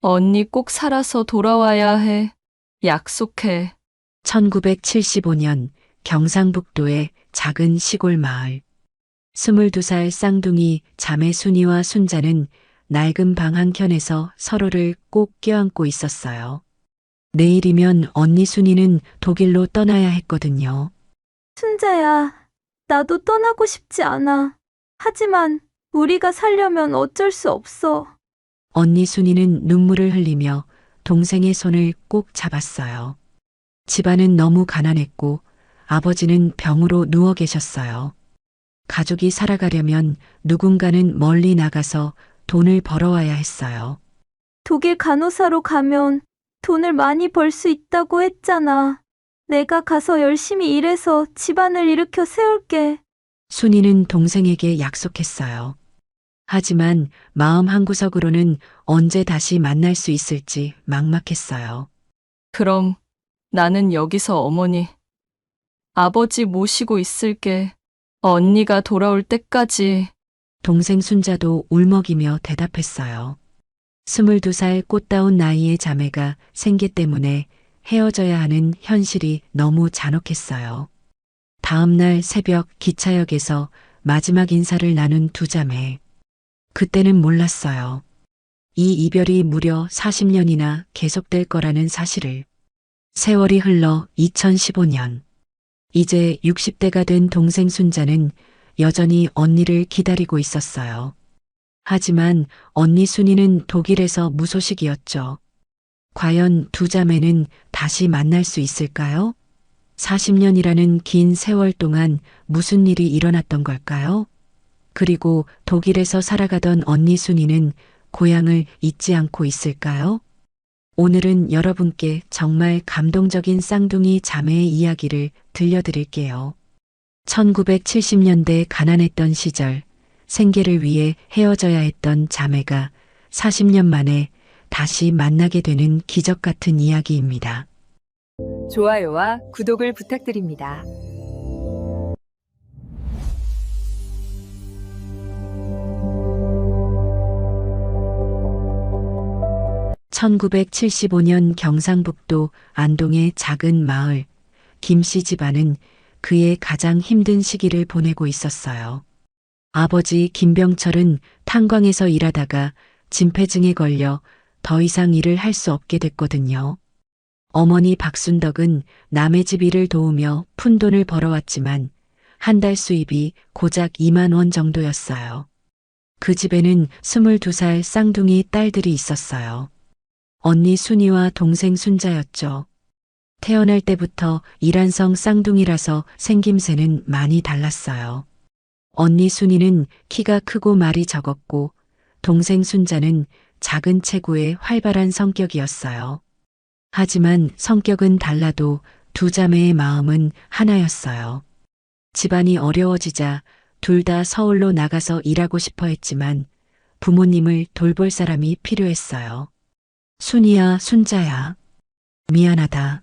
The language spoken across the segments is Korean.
언니 꼭 살아서 돌아와야 해. 약속해. 1975년 경상북도의 작은 시골 마을. 22살 쌍둥이 자매 순이와 순자는 낡은 방 한켠에서 서로를 꼭 껴안고 있었어요. 내일이면 언니 순이는 독일로 떠나야 했거든요. 순자야, 나도 떠나고 싶지 않아. 하지만 우리가 살려면 어쩔 수 없어. 언니 순이는 눈물을 흘리며 동생의 손을 꼭 잡았어요. 집안은 너무 가난했고 아버지는 병으로 누워 계셨어요. 가족이 살아가려면 누군가는 멀리 나가서 돈을 벌어와야 했어요. 독일 간호사로 가면 돈을 많이 벌 수 있다고 했잖아. 내가 가서 열심히 일해서 집안을 일으켜 세울게. 순이는 동생에게 약속했어요. 하지만 마음 한구석으로는 언제 다시 만날 수 있을지 막막했어요. 그럼 나는 여기서 어머니, 아버지 모시고 있을게. 언니가 돌아올 때까지. 동생 순자도 울먹이며 대답했어요. 22살 꽃다운 나이의 자매가 생계 때문에 헤어져야 하는 현실이 너무 잔혹했어요. 다음 날 새벽 기차역에서 마지막 인사를 나눈 두 자매. 그때는 몰랐어요. 이 이별이 무려 40년이나 계속될 거라는 사실을. 세월이 흘러 2015년. 이제 60대가 된 동생 순자는 여전히 언니를 기다리고 있었어요. 하지만 언니 순이는 독일에서 무소식이었죠. 과연 두 자매는 다시 만날 수 있을까요? 40년이라는 긴 세월 동안 무슨 일이 일어났던 걸까요? 그리고 독일에서 살아가던 언니 순이는 고향을 잊지 않고 있을까요? 오늘은 여러분께 정말 감동적인 쌍둥이 자매의 이야기를 들려드릴게요. 1970년대 가난했던 시절 생계를 위해 헤어져야 했던 자매가 40년 만에 다시 만나게 되는 기적 같은 이야기입니다. 좋아요와 구독을 부탁드립니다. 1975년 경상북도 안동의 작은 마을 김씨 집안은 그의 가장 힘든 시기를 보내고 있었어요. 아버지 김병철은 탄광에서 일하다가 진폐증에 걸려 더 이상 일을 할 수 없게 됐거든요. 어머니 박순덕은 남의 집 일을 도우며 푼돈을 벌어왔지만 한 달 수입이 고작 2만 원 정도였어요. 그 집에는 22살 쌍둥이 딸들이 있었어요. 언니 순이와 동생 순자였죠. 태어날 때부터 이란성 쌍둥이라서 생김새는 많이 달랐어요. 언니 순이는 키가 크고 말이 적었고 동생 순자는 작은 체구의 활발한 성격이었어요. 하지만 성격은 달라도 두 자매의 마음은 하나였어요. 집안이 어려워지자 둘 다 서울로 나가서 일하고 싶어 했지만 부모님을 돌볼 사람이 필요했어요. 순이야, 순자야. 미안하다.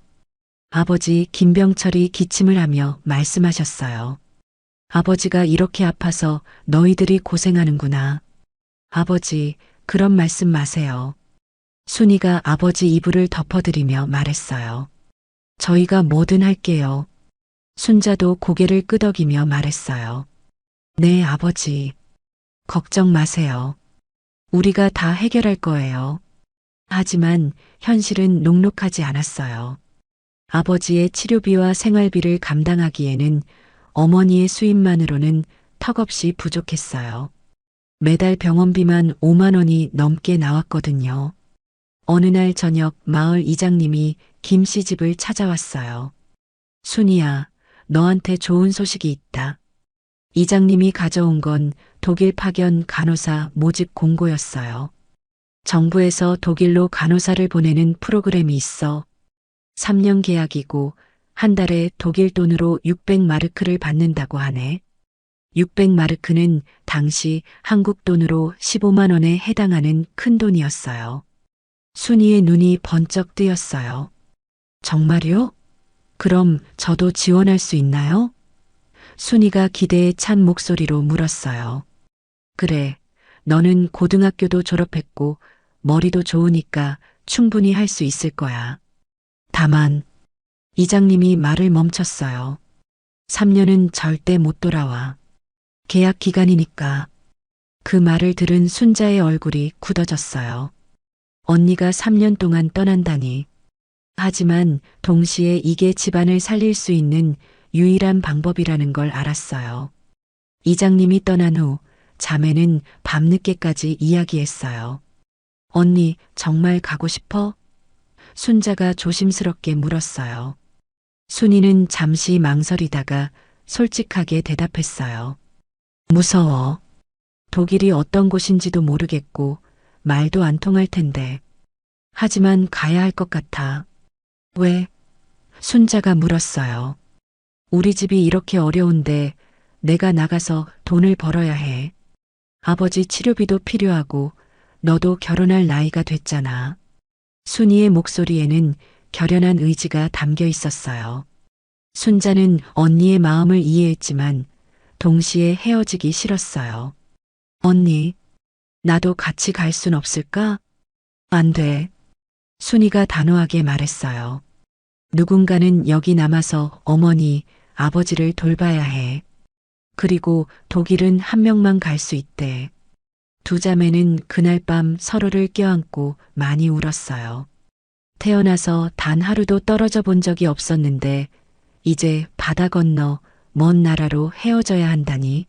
아버지 김병철이 기침을 하며 말씀하셨어요. 아버지가 이렇게 아파서 너희들이 고생하는구나. 아버지, 그런 말씀 마세요. 순이가 아버지 이불을 덮어드리며 말했어요. 저희가 뭐든 할게요. 순자도 고개를 끄덕이며 말했어요. 네, 아버지. 걱정 마세요. 우리가 다 해결할 거예요. 하지만 현실은 녹록하지 않았어요. 아버지의 치료비와 생활비를 감당하기에는 어머니의 수입만으로는 턱없이 부족했어요. 매달 병원비만 5만 원이 넘게 나왔거든요. 어느 날 저녁 마을 이장님이 김 씨 집을 찾아왔어요. 순이야, 너한테 좋은 소식이 있다. 이장님이 가져온 건 독일 파견 간호사 모집 공고였어요. 정부에서 독일로 간호사를 보내는 프로그램이 있어 3년 계약이고 한 달에 독일 돈으로 600마르크를 받는다고 하네. 600마르크는 당시 한국 돈으로 15만 원에 해당하는 큰 돈이었어요. 순이의 눈이 번쩍 뜨였어요. 정말요? 그럼 저도 지원할 수 있나요? 순이가 기대에 찬 목소리로 물었어요. 그래, 너는 고등학교도 졸업했고 머리도 좋으니까 충분히 할 수 있을 거야. 다만, 이장님이 말을 멈췄어요. 3년은 절대 못 돌아와. 계약 기간이니까. 그 말을 들은 순자의 얼굴이 굳어졌어요. 언니가 3년 동안 떠난다니. 하지만 동시에 이게 집안을 살릴 수 있는 유일한 방법이라는 걸 알았어요. 이장님이 떠난 후 자매는 밤늦게까지 이야기했어요. 언니, 정말 가고 싶어? 순자가 조심스럽게 물었어요. 순이는 잠시 망설이다가 솔직하게 대답했어요. 무서워. 독일이 어떤 곳인지도 모르겠고 말도 안 통할 텐데. 하지만 가야 할 것 같아. 왜? 순자가 물었어요. 우리 집이 이렇게 어려운데 내가 나가서 돈을 벌어야 해. 아버지 치료비도 필요하고 너도 결혼할 나이가 됐잖아. 순이의 목소리에는 결연한 의지가 담겨 있었어요. 순자는 언니의 마음을 이해했지만 동시에 헤어지기 싫었어요. 언니, 나도 같이 갈 순 없을까? 안 돼. 순이가 단호하게 말했어요. 누군가는 여기 남아서 어머니, 아버지를 돌봐야 해. 그리고 독일은 한 명만 갈 수 있대. 두 자매는 그날 밤 서로를 껴안고 많이 울었어요. 태어나서 단 하루도 떨어져 본 적이 없었는데 이제 바다 건너 먼 나라로 헤어져야 한다니.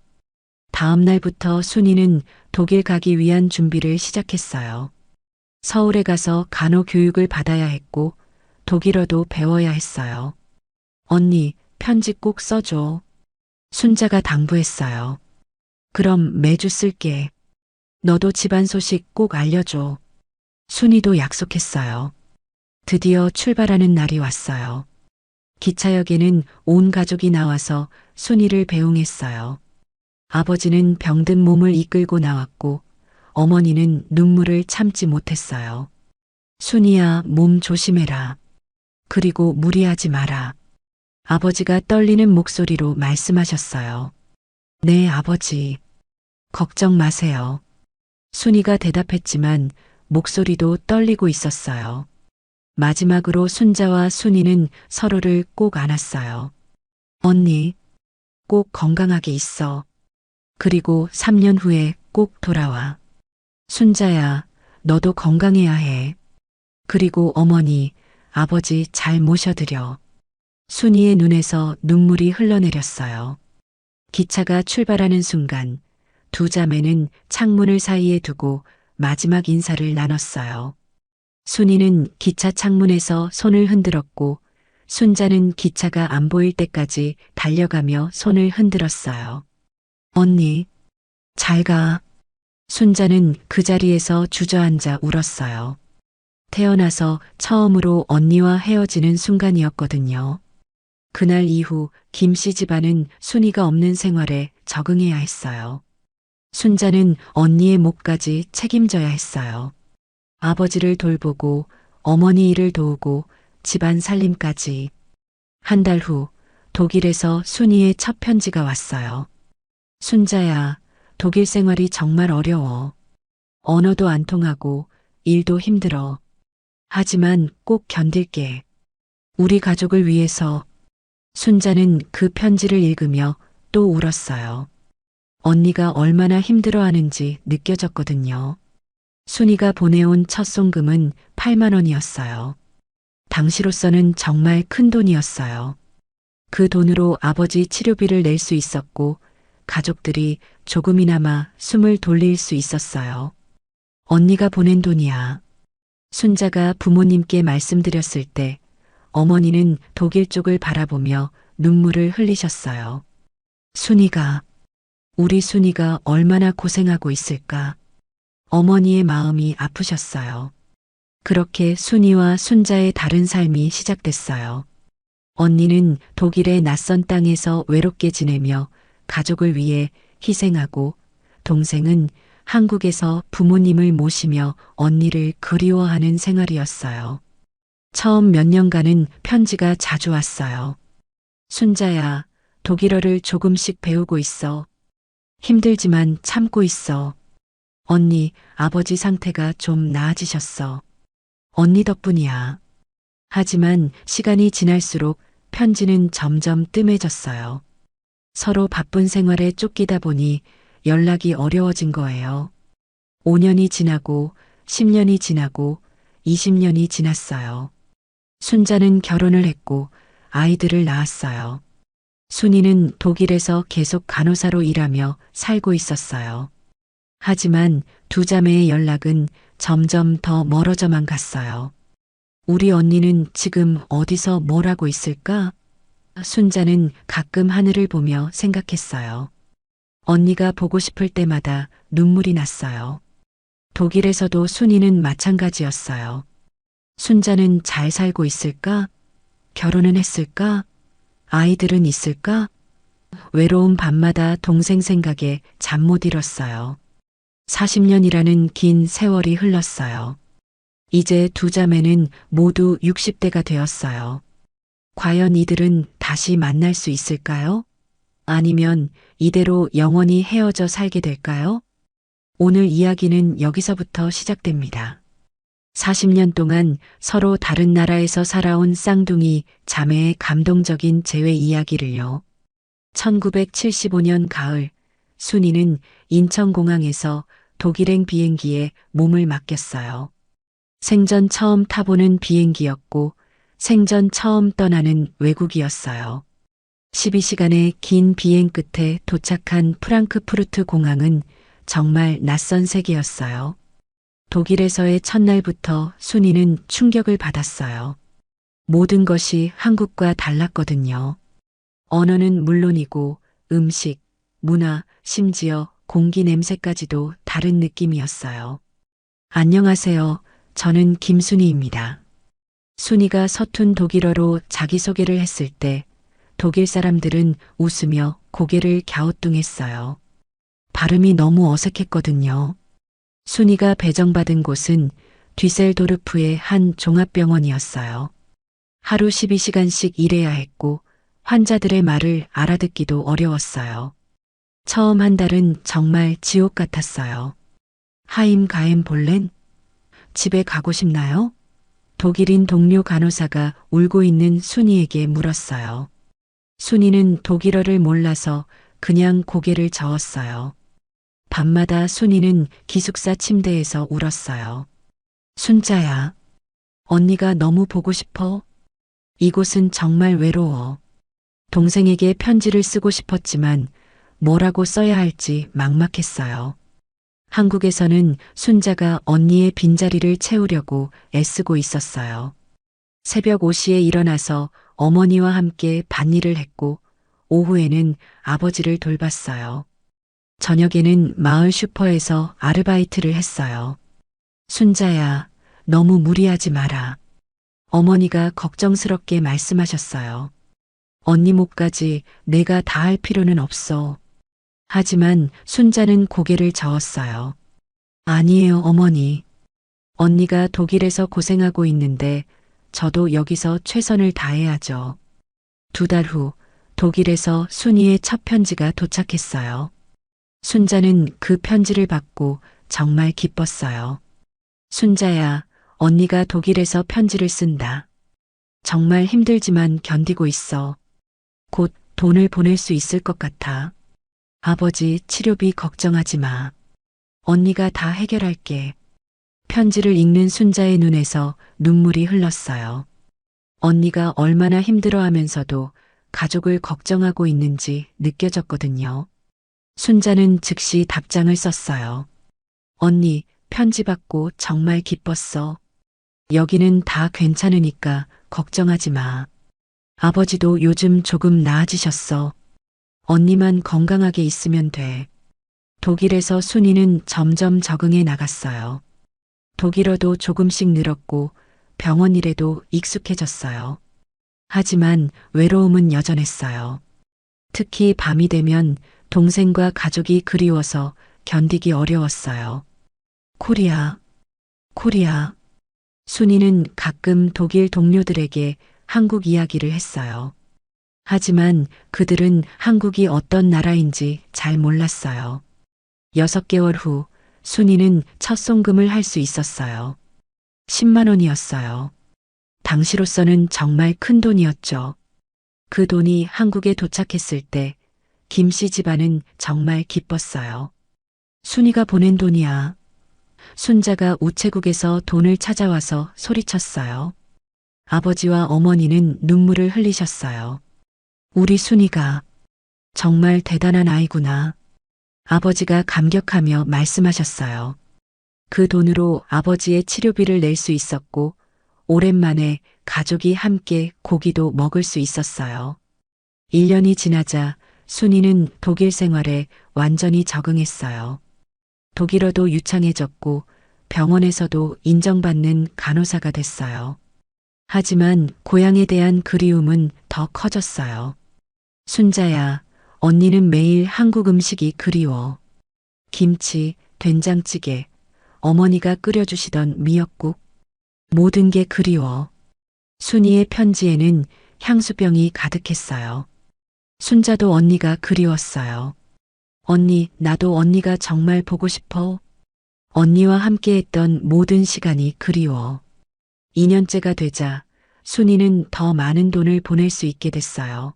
다음 날부터 순이는 독일 가기 위한 준비를 시작했어요. 서울에 가서 간호 교육을 받아야 했고 독일어도 배워야 했어요. 언니, 편지 꼭 써줘. 순자가 당부했어요. 그럼 매주 쓸게. 너도 집안 소식 꼭 알려줘. 순이도 약속했어요. 드디어 출발하는 날이 왔어요. 기차역에는 온 가족이 나와서 순이를 배웅했어요. 아버지는 병든 몸을 이끌고 나왔고 어머니는 눈물을 참지 못했어요. 순이야, 몸 조심해라. 그리고 무리하지 마라. 아버지가 떨리는 목소리로 말씀하셨어요. 네, 아버지. 걱정 마세요. 순이가 대답했지만 목소리도 떨리고 있었어요. 마지막으로 순자와 순이는 서로를 꼭 안았어요. 언니, 꼭 건강하게 있어. 그리고 3년 후에 꼭 돌아와. 순자야, 너도 건강해야 해. 그리고 어머니, 아버지 잘 모셔드려. 순이의 눈에서 눈물이 흘러내렸어요. 기차가 출발하는 순간 두 자매는 창문을 사이에 두고 마지막 인사를 나눴어요. 순이는 기차 창문에서 손을 흔들었고 순자는 기차가 안 보일 때까지 달려가며 손을 흔들었어요. 언니, 잘 가. 순자는 그 자리에서 주저앉아 울었어요. 태어나서 처음으로 언니와 헤어지는 순간이었거든요. 그날 이후 김씨 집안은 순이가 없는 생활에 적응해야 했어요. 순자는 언니의 몫까지 책임져야 했어요. 아버지를 돌보고 어머니 일을 도우고 집안 살림까지. 한 달 후 독일에서 순이의 첫 편지가 왔어요. 순자야, 독일 생활이 정말 어려워. 언어도 안 통하고 일도 힘들어. 하지만 꼭 견딜게. 우리 가족을 위해서. 순자는 그 편지를 읽으며 또 울었어요. 언니가 얼마나 힘들어하는지 느껴졌거든요. 순이가 보내온 첫 송금은 8만 원이었어요. 당시로서는 정말 큰 돈이었어요. 그 돈으로 아버지 치료비를 낼 수 있었고 가족들이 조금이나마 숨을 돌릴 수 있었어요. 언니가 보낸 돈이야. 순자가 부모님께 말씀드렸을 때 어머니는 독일 쪽을 바라보며 눈물을 흘리셨어요. 순이가, 우리 순이가 얼마나 고생하고 있을까. 어머니의 마음이 아프셨어요. 그렇게 순이와 순자의 다른 삶이 시작됐어요. 언니는 독일의 낯선 땅에서 외롭게 지내며 가족을 위해 희생하고 동생은 한국에서 부모님을 모시며 언니를 그리워하는 생활이었어요. 처음 몇 년간은 편지가 자주 왔어요. 순자야, 독일어를 조금씩 배우고 있어. 힘들지만 참고 있어. 언니, 아버지 상태가 좀 나아지셨어. 언니 덕분이야. 하지만 시간이 지날수록 편지는 점점 뜸해졌어요. 서로 바쁜 생활에 쫓기다 보니 연락이 어려워진 거예요. 5년이 지나고 10년이 지나고 20년이 지났어요. 순자는 결혼을 했고 아이들을 낳았어요. 순이는 독일에서 계속 간호사로 일하며 살고 있었어요. 하지만 두 자매의 연락은 점점 더 멀어져만 갔어요. 우리 언니는 지금 어디서 뭘 하고 있을까? 순자는 가끔 하늘을 보며 생각했어요. 언니가 보고 싶을 때마다 눈물이 났어요. 독일에서도 순이는 마찬가지였어요. 순자는 잘 살고 있을까? 결혼은 했을까? 아이들은 있을까? 외로운 밤마다 동생 생각에 잠 못 이뤘어요. 40년이라는 긴 세월이 흘렀어요. 이제 두 자매는 모두 60대가 되었어요. 과연 이들은 다시 만날 수 있을까요? 아니면 이대로 영원히 헤어져 살게 될까요? 오늘 이야기는 여기서부터 시작됩니다. 40년 동안 서로 다른 나라에서 살아온 쌍둥이 자매의 감동적인 재회 이야기를요. 1975년 가을, 순이는 인천공항에서 독일행 비행기에 몸을 맡겼어요. 생전 처음 타보는 비행기였고 생전 처음 떠나는 외국이었어요. 12시간의 긴 비행 끝에 도착한 프랑크푸르트 공항은 정말 낯선 세계였어요. 독일에서의 첫날부터 순이는 충격을 받았어요. 모든 것이 한국과 달랐거든요. 언어는 물론이고 음식, 문화, 심지어 공기 냄새까지도 다른 느낌이었어요. 안녕하세요. 저는 김순이입니다. 순이가 서툰 독일어로 자기소개를 했을 때 독일 사람들은 웃으며 고개를 갸우뚱했어요. 발음이 너무 어색했거든요. 순이가 배정받은 곳은 뒤셀도르프의 한 종합병원이었어요. 하루 12시간씩 일해야 했고 환자들의 말을 알아듣기도 어려웠어요. 처음 한 달은 정말 지옥 같았어요. 하임 가임 볼렌? 집에 가고 싶나요? 독일인 동료 간호사가 울고 있는 순이에게 물었어요. 순이는 독일어를 몰라서 그냥 고개를 저었어요. 밤마다 순이는 기숙사 침대에서 울었어요. 순자야, 언니가 너무 보고 싶어. 이곳은 정말 외로워. 동생에게 편지를 쓰고 싶었지만 뭐라고 써야 할지 막막했어요. 한국에서는 순자가 언니의 빈자리를 채우려고 애쓰고 있었어요. 새벽 5시에 일어나서 어머니와 함께 밭일을 했고 오후에는 아버지를 돌봤어요. 저녁에는 마을 슈퍼에서 아르바이트를 했어요. 순자야, 너무 무리하지 마라. 어머니가 걱정스럽게 말씀하셨어요. 언니 몫까지 내가 다 할 필요는 없어. 하지만 순자는 고개를 저었어요. 아니에요, 어머니. 언니가 독일에서 고생하고 있는데 저도 여기서 최선을 다해야죠. 2달 후 독일에서 순이의 첫 편지가 도착했어요. 순자는 그 편지를 받고 정말 기뻤어요. 순자야, 언니가 독일에서 편지를 쓴다. 정말 힘들지만 견디고 있어. 곧 돈을 보낼 수 있을 것 같아. 아버지 치료비 걱정하지 마. 언니가 다 해결할게. 편지를 읽는 순자의 눈에서 눈물이 흘렀어요. 언니가 얼마나 힘들어하면서도 가족을 걱정하고 있는지 느껴졌거든요. 순자는 즉시 답장을 썼어요. 언니, 편지 받고 정말 기뻤어. 여기는 다 괜찮으니까 걱정하지 마. 아버지도 요즘 조금 나아지셨어. 언니만 건강하게 있으면 돼. 독일에서 순이는 점점 적응해 나갔어요. 독일어도 조금씩 늘었고 병원 일에도 익숙해졌어요. 하지만 외로움은 여전했어요. 특히 밤이 되면 동생과 가족이 그리워서 견디기 어려웠어요. 코리아, 코리아. 순이는 가끔 독일 동료들에게 한국 이야기를 했어요. 하지만 그들은 한국이 어떤 나라인지 잘 몰랐어요. 6개월 후 순이는 첫 송금을 할 수 있었어요. 10만 원이었어요. 당시로서는 정말 큰 돈이었죠. 그 돈이 한국에 도착했을 때 김 씨 집안은 정말 기뻤어요. 순이가 보낸 돈이야. 순자가 우체국에서 돈을 찾아와서 소리쳤어요. 아버지와 어머니는 눈물을 흘리셨어요. 우리 순이가 정말 대단한 아이구나. 아버지가 감격하며 말씀하셨어요. 그 돈으로 아버지의 치료비를 낼 수 있었고 오랜만에 가족이 함께 고기도 먹을 수 있었어요. 1년이 지나자 순이는 독일 생활에 완전히 적응했어요. 독일어도 유창해졌고 병원에서도 인정받는 간호사가 됐어요. 하지만 고향에 대한 그리움은 더 커졌어요. 순자야, 언니는 매일 한국 음식이 그리워. 김치, 된장찌개, 어머니가 끓여주시던 미역국, 모든 게 그리워. 순이의 편지에는 향수병이 가득했어요. 순자도 언니가 그리웠어요. 언니, 나도 언니가 정말 보고 싶어. 언니와 함께했던 모든 시간이 그리워. 2년째가 되자 순이는 더 많은 돈을 보낼 수 있게 됐어요.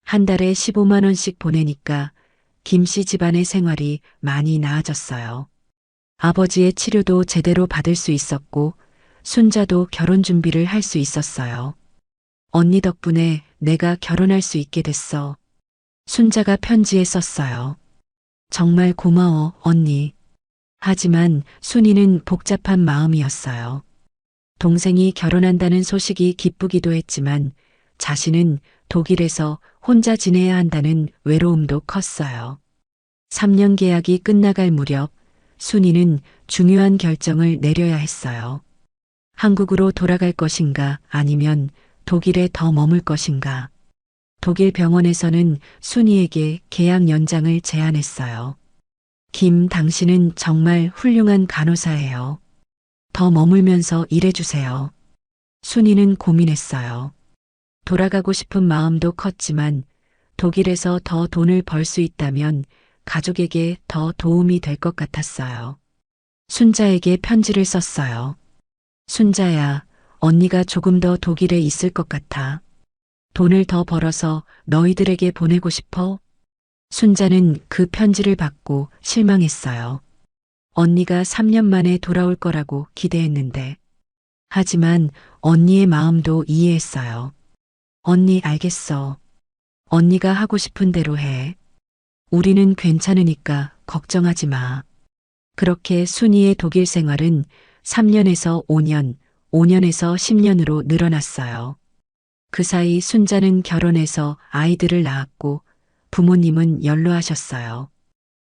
한 달에 15만 원씩 보내니까 김 씨 집안의 생활이 많이 나아졌어요. 아버지의 치료도 제대로 받을 수 있었고 순자도 결혼 준비를 할 수 있었어요. 언니 덕분에 내가 결혼할 수 있게 됐어. 순자가 편지에 썼어요. 정말 고마워, 언니. 하지만 순이는 복잡한 마음이었어요. 동생이 결혼한다는 소식이 기쁘기도 했지만 자신은 독일에서 혼자 지내야 한다는 외로움도 컸어요. 3년 계약이 끝나갈 무렵 순이는 중요한 결정을 내려야 했어요. 한국으로 돌아갈 것인가 아니면 독일에 더 머물 것인가. 독일 병원에서는 순이에게 계약 연장을 제안했어요. 김, 당신은 정말 훌륭한 간호사예요. 더 머물면서 일해주세요. 순이는 고민했어요. 돌아가고 싶은 마음도 컸지만 독일에서 더 돈을 벌 수 있다면 가족에게 더 도움이 될 것 같았어요. 순자에게 편지를 썼어요. 순자야, 언니가 조금 더 독일에 있을 것 같아. 돈을 더 벌어서 너희들에게 보내고 싶어. 순자는 그 편지를 받고 실망했어요. 언니가 3년 만에 돌아올 거라고 기대했는데. 하지만 언니의 마음도 이해했어요. 언니 알겠어. 언니가 하고 싶은 대로 해. 우리는 괜찮으니까 걱정하지 마. 그렇게 순이의 독일 생활은 3년에서 5년, 5년에서 10년으로 늘어났어요. 그 사이 순자는 결혼해서 아이들을 낳았고 부모님은 연로하셨어요.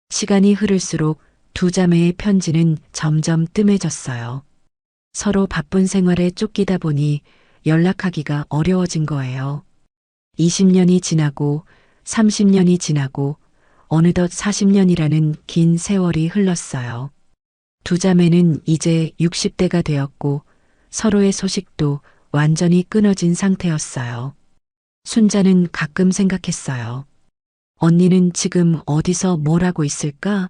시간이 흐를수록 두 자매의 편지는 점점 뜸해졌어요. 서로 바쁜 생활에 쫓기다 보니 연락하기가 어려워진 거예요. 20년이 지나고 30년이 지나고 어느덧 40년이라는 긴 세월이 흘렀어요. 두 자매는 이제 60대가 되었고 서로의 소식도 완전히 끊어진 상태였어요. 순자는 가끔 생각했어요. 언니는 지금 어디서 뭘 하고 있을까?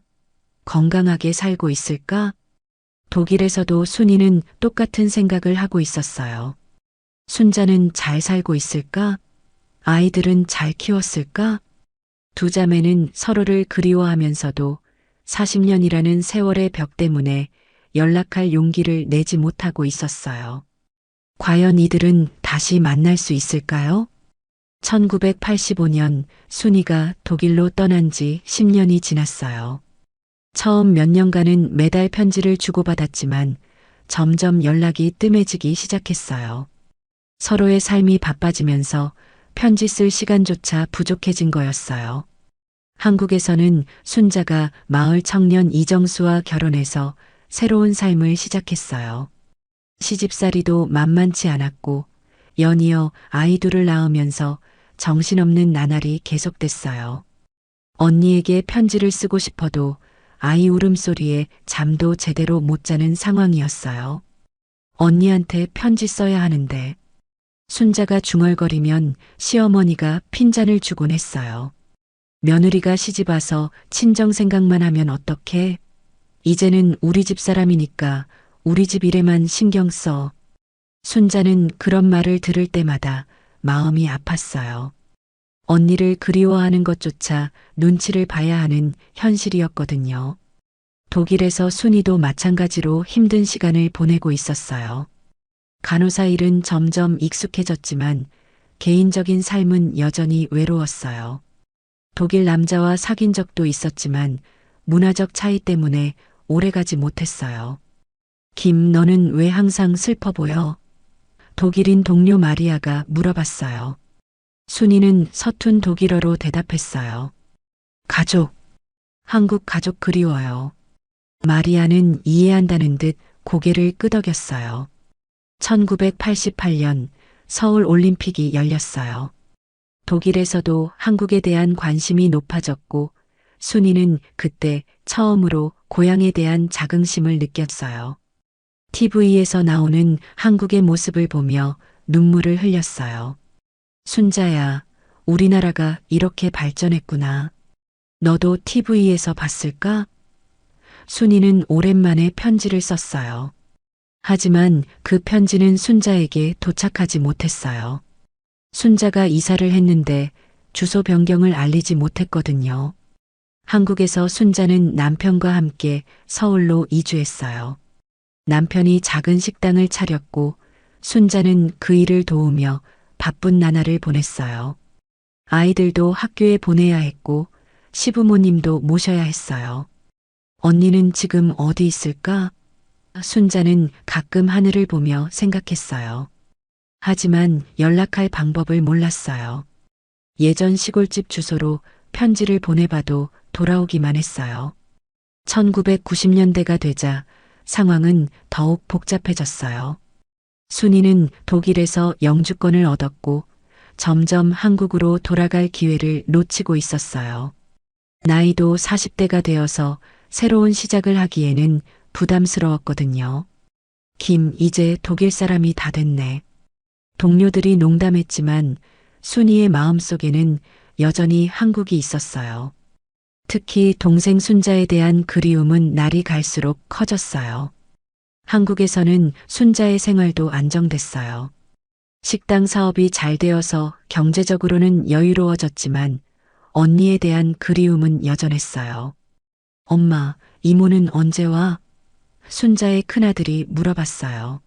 건강하게 살고 있을까? 독일에서도 순이는 똑같은 생각을 하고 있었어요. 순자는 잘 살고 있을까? 아이들은 잘 키웠을까? 두 자매는 서로를 그리워하면서도 40년이라는 세월의 벽 때문에 연락할 용기를 내지 못하고 있었어요. 과연 이들은 다시 만날 수 있을까요? 1985년 순이가 독일로 떠난 지 10년이 지났어요. 처음 몇 년간은 매달 편지를 주고받았지만 점점 연락이 뜸해지기 시작했어요. 서로의 삶이 바빠지면서 편지 쓸 시간조차 부족해진 거였어요. 한국에서는 순자가 마을 청년 이정수와 결혼해서 새로운 삶을 시작했어요. 시집살이도 만만치 않았고 연이어 아이 둘을 낳으면서 정신없는 나날이 계속됐어요. 언니에게 편지를 쓰고 싶어도 아이 울음소리에 잠도 제대로 못 자는 상황이었어요. 언니한테 편지 써야 하는데 순자가 중얼거리면 시어머니가 핀잔을 주곤 했어요. 며느리가 시집와서 친정 생각만 하면 어떡해? 이제는 우리 집 사람이니까 우리 집 일에만 신경 써. 순자는 그런 말을 들을 때마다 마음이 아팠어요. 언니를 그리워하는 것조차 눈치를 봐야 하는 현실이었거든요. 독일에서 순이도 마찬가지로 힘든 시간을 보내고 있었어요. 간호사 일은 점점 익숙해졌지만 개인적인 삶은 여전히 외로웠어요. 독일 남자와 사귄 적도 있었지만 문화적 차이 때문에 오래가지 못했어요. 김, 너는 왜 항상 슬퍼 보여? 독일인 동료 마리아가 물어봤어요. 순이는 서툰 독일어로 대답했어요. 가족, 한국 가족 그리워요. 마리아는 이해한다는 듯 고개를 끄덕였어요. 1988년 서울 올림픽이 열렸어요. 독일에서도 한국에 대한 관심이 높아졌고 순이는 그때 처음으로 고향에 대한 자긍심을 느꼈어요. TV에서 나오는 한국의 모습을 보며 눈물을 흘렸어요. 순자야, 우리나라가 이렇게 발전했구나. 너도 TV에서 봤을까? 순이는 오랜만에 편지를 썼어요. 하지만 그 편지는 순자에게 도착하지 못했어요. 순자가 이사를 했는데 주소 변경을 알리지 못했거든요. 한국에서 순자는 남편과 함께 서울로 이주했어요. 남편이 작은 식당을 차렸고 순자는 그 일을 도우며 바쁜 나날을 보냈어요. 아이들도 학교에 보내야 했고 시부모님도 모셔야 했어요. 언니는 지금 어디 있을까? 순자는 가끔 하늘을 보며 생각했어요. 하지만 연락할 방법을 몰랐어요. 예전 시골집 주소로 편지를 보내봐도 돌아오기만 했어요. 1990년대가 되자 상황은 더욱 복잡해졌어요. 순이는 독일에서 영주권을 얻었고 점점 한국으로 돌아갈 기회를 놓치고 있었어요. 나이도 40대가 되어서 새로운 시작을 하기에는 부담스러웠거든요. 김, 이제 독일 사람이 다 됐네. 동료들이 농담했지만 순이의 마음속에는 여전히 한국이 있었어요. 특히 동생 순자에 대한 그리움은 날이 갈수록 커졌어요. 한국에서는 순자의 생활도 안정됐어요. 식당 사업이 잘 되어서 경제적으로는 여유로워졌지만 언니에 대한 그리움은 여전했어요. 엄마, 이모는 언제 와? 순자의 큰아들이 물어봤어요.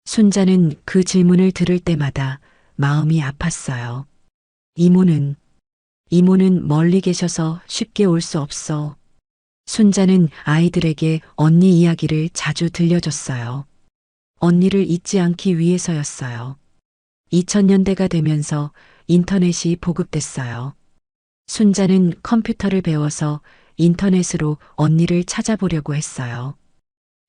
순자는 그 질문을 들을 때마다 마음이 아팠어요. 이모는 멀리 계셔서 쉽게 올 수 없어. 순자는 아이들에게 언니 이야기를 자주 들려줬어요. 언니를 잊지 않기 위해서였어요. 2000년대가 되면서 인터넷이 보급됐어요. 순자는 컴퓨터를 배워서 인터넷으로 언니를 찾아보려고 했어요.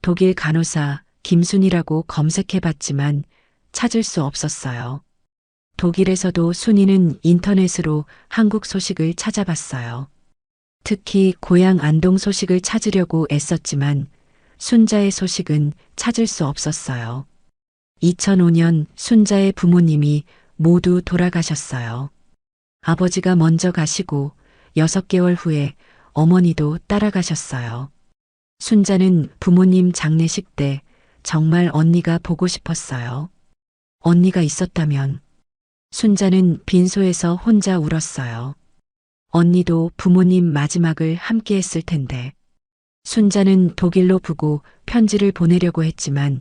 독일 간호사 김순이라고 검색해봤지만 찾을 수 없었어요. 독일에서도 순이는 인터넷으로 한국 소식을 찾아봤어요. 특히 고향 안동 소식을 찾으려고 애썼지만 순자의 소식은 찾을 수 없었어요. 2005년 순자의 부모님이 모두 돌아가셨어요. 아버지가 먼저 가시고 6개월 후에 어머니도 따라가셨어요. 순자는 부모님 장례식 때 정말 언니가 보고 싶었어요. 언니가 있었다면. 순자는 빈소에서 혼자 울었어요. 언니도 부모님 마지막을 함께 했을 텐데. 순자는 독일로 부고 편지를 보내려고 했지만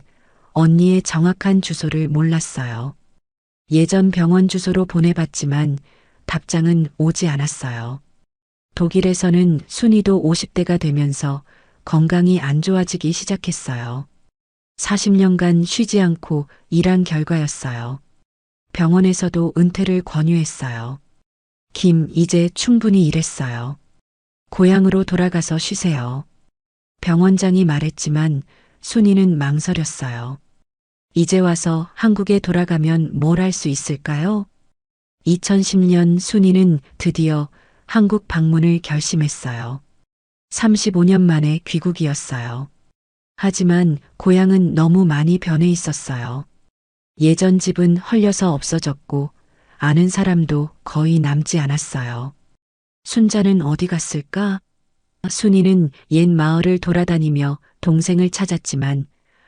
언니의 정확한 주소를 몰랐어요. 예전 병원 주소로 보내봤지만 답장은 오지 않았어요. 독일에서는 순이도 50대가 되면서 건강이 안 좋아지기 시작했어요. 40년간 쉬지 않고 일한 결과였어요. 병원에서도 은퇴를 권유했어요. 김, 이제 충분히 일했어요. 고향으로 돌아가서 쉬세요. 병원장이 말했지만 순이는 망설였어요. 이제 와서 한국에 돌아가면 뭘 할 수 있을까요? 2010년 순이는 드디어 한국 방문을 결심했어요. 35년 만에 귀국이었어요. 하지만 고향은 너무 많이 변해 있었어요. 예전 집은 헐려서 없어졌고 아는 사람도 거의 남지 않았어요. 순자는 어디 갔을까? 순이는 옛 마을을 돌아다니며 동생을 찾았지만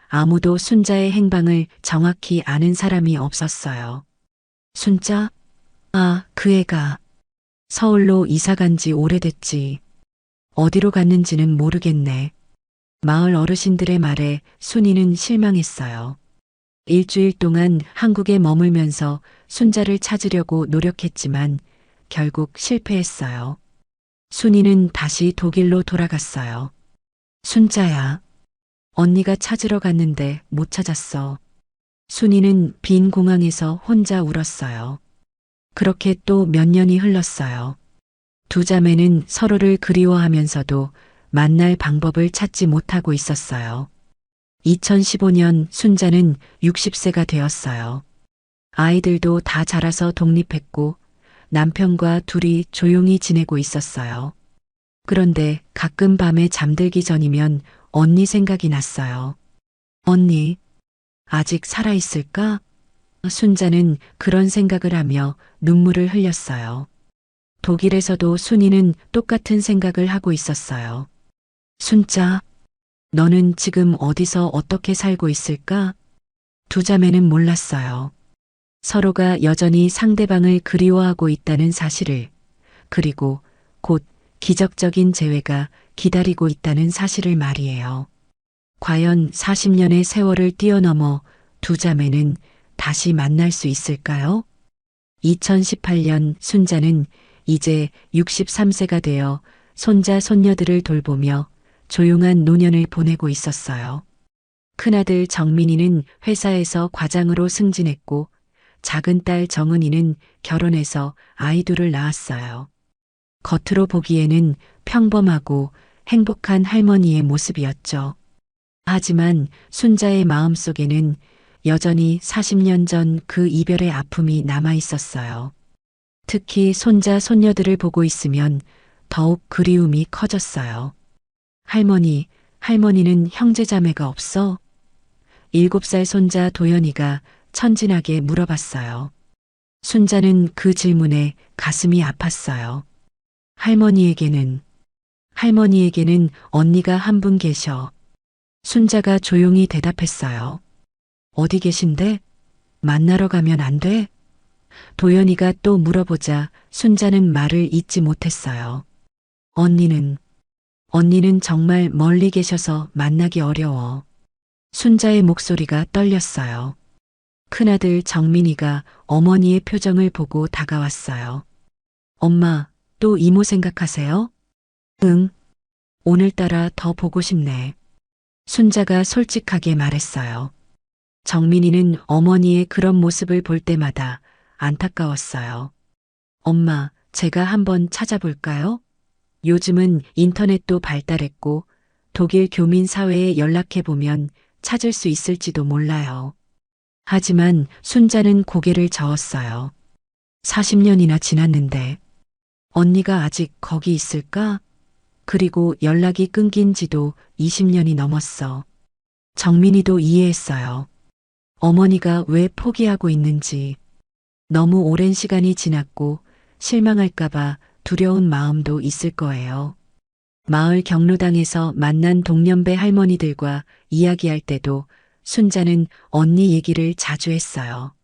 아무도 순자의 행방을 정확히 아는 사람이 없었어요. 순자? 아, 그 애가 서울로 이사 간 지 오래됐지. 어디로 갔는지는 모르겠네. 마을 어르신들의 말에 순이는 실망했어요. 일주일 동안 한국에 머물면서 순자를 찾으려고 노력했지만 결국 실패했어요. 순이는 다시 독일로 돌아갔어요. 순자야, 언니가 찾으러 갔는데 못 찾았어. 순이는 빈 공항에서 혼자 울었어요. 그렇게 또 몇 년이 흘렀어요. 두 자매는 서로를 그리워하면서도 만날 방법을 찾지 못하고 있었어요. 2015년 순자는 60세가 되었어요. 아이들도 다 자라서 독립했고 남편과 둘이 조용히 지내고 있었어요. 그런데 가끔 밤에 잠들기 전이면 언니 생각이 났어요. 언니, 아직 살아있을까? 순자는 그런 생각을 하며 눈물을 흘렸어요. 독일에서도 순이는 똑같은 생각을 하고 있었어요. 순자, 너는 지금 어디서 어떻게 살고 있을까? 두 자매는 몰랐어요. 서로가 여전히 상대방을 그리워하고 있다는 사실을, 그리고 곧 기적적인 재회가 기다리고 있다는 사실을 말이에요. 과연 40년의 세월을 뛰어넘어 두 자매는 다시 만날 수 있을까요? 2018년 순자는 이제 63세가 되어 손자 손녀들을 돌보며 조용한 노년을 보내고 있었어요. 큰아들 정민이는 회사에서 과장으로 승진했고 작은 딸 정은이는 결혼해서 아이 둘을 낳았어요. 겉으로 보기에는 평범하고 행복한 할머니의 모습이었죠. 하지만 순자의 마음속에는 여전히 40년 전 그 이별의 아픔이 남아 있었어요. 특히 손자 손녀들을 보고 있으면 더욱 그리움이 커졌어요. 할머니는 형제자매가 없어? 7살 손자 도연이가 천진하게 물어봤어요. 순자는 그 질문에 가슴이 아팠어요. 할머니에게는 언니가 한 분 계셔. 순자가 조용히 대답했어요. 어디 계신데? 만나러 가면 안 돼? 도연이가 또 물어보자 순자는 말을 잇지 못했어요. 언니는 정말 멀리 계셔서 만나기 어려워. 순자의 목소리가 떨렸어요. 큰아들 정민이가 어머니의 표정을 보고 다가왔어요. 엄마, 또 이모 생각하세요? 응. 오늘따라 더 보고 싶네. 순자가 솔직하게 말했어요. 정민이는 어머니의 그런 모습을 볼 때마다 안타까웠어요. 엄마, 제가 한번 찾아볼까요? 요즘은 인터넷도 발달했고 독일 교민 사회에 연락해보면 찾을 수 있을지도 몰라요. 하지만 순자는 고개를 저었어요. 40년이나 지났는데 언니가 아직 거기 있을까? 그리고 연락이 끊긴 지도 20년이 넘었어. 정민이도 이해했어요. 어머니가 왜 포기하고 있는지. 너무 오랜 시간이 지났고 실망할까봐 두려운 마음도 있을 거예요. 마을 경로당에서 만난 동년배 할머니들과 이야기할 때도 순자는 언니 얘기를 자주 했어요.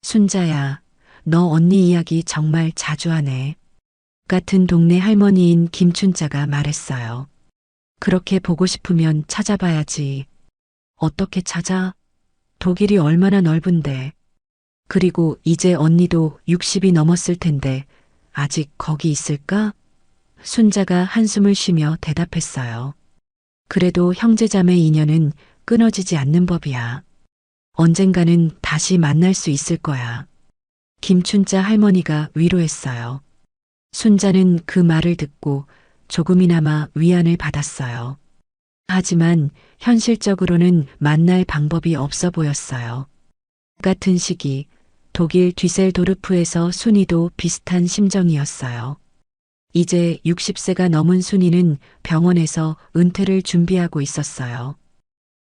순자야, 너 언니 이야기 정말 자주 하네. 같은 동네 할머니인 김춘자가 말했어요. 그렇게 보고 싶으면 찾아봐야지. 어떻게 찾아? 독일이 얼마나 넓은데. 그리고 이제 언니도 60이 넘었을 텐데 아직 거기 있을까? 순자가 한숨을 쉬며 대답했어요. 그래도 형제자매 인연은 끊어지지 않는 법이야. 언젠가는 다시 만날 수 있을 거야. 김춘자 할머니가 위로했어요. 순자는 그 말을 듣고 조금이나마 위안을 받았어요. 하지만 현실적으로는 만날 방법이 없어 보였어요. 같은 시기 독일 뒤셀도르프에서 순이도 비슷한 심정이었어요. 이제 60세가 넘은 순이는 병원에서 은퇴를 준비하고 있었어요.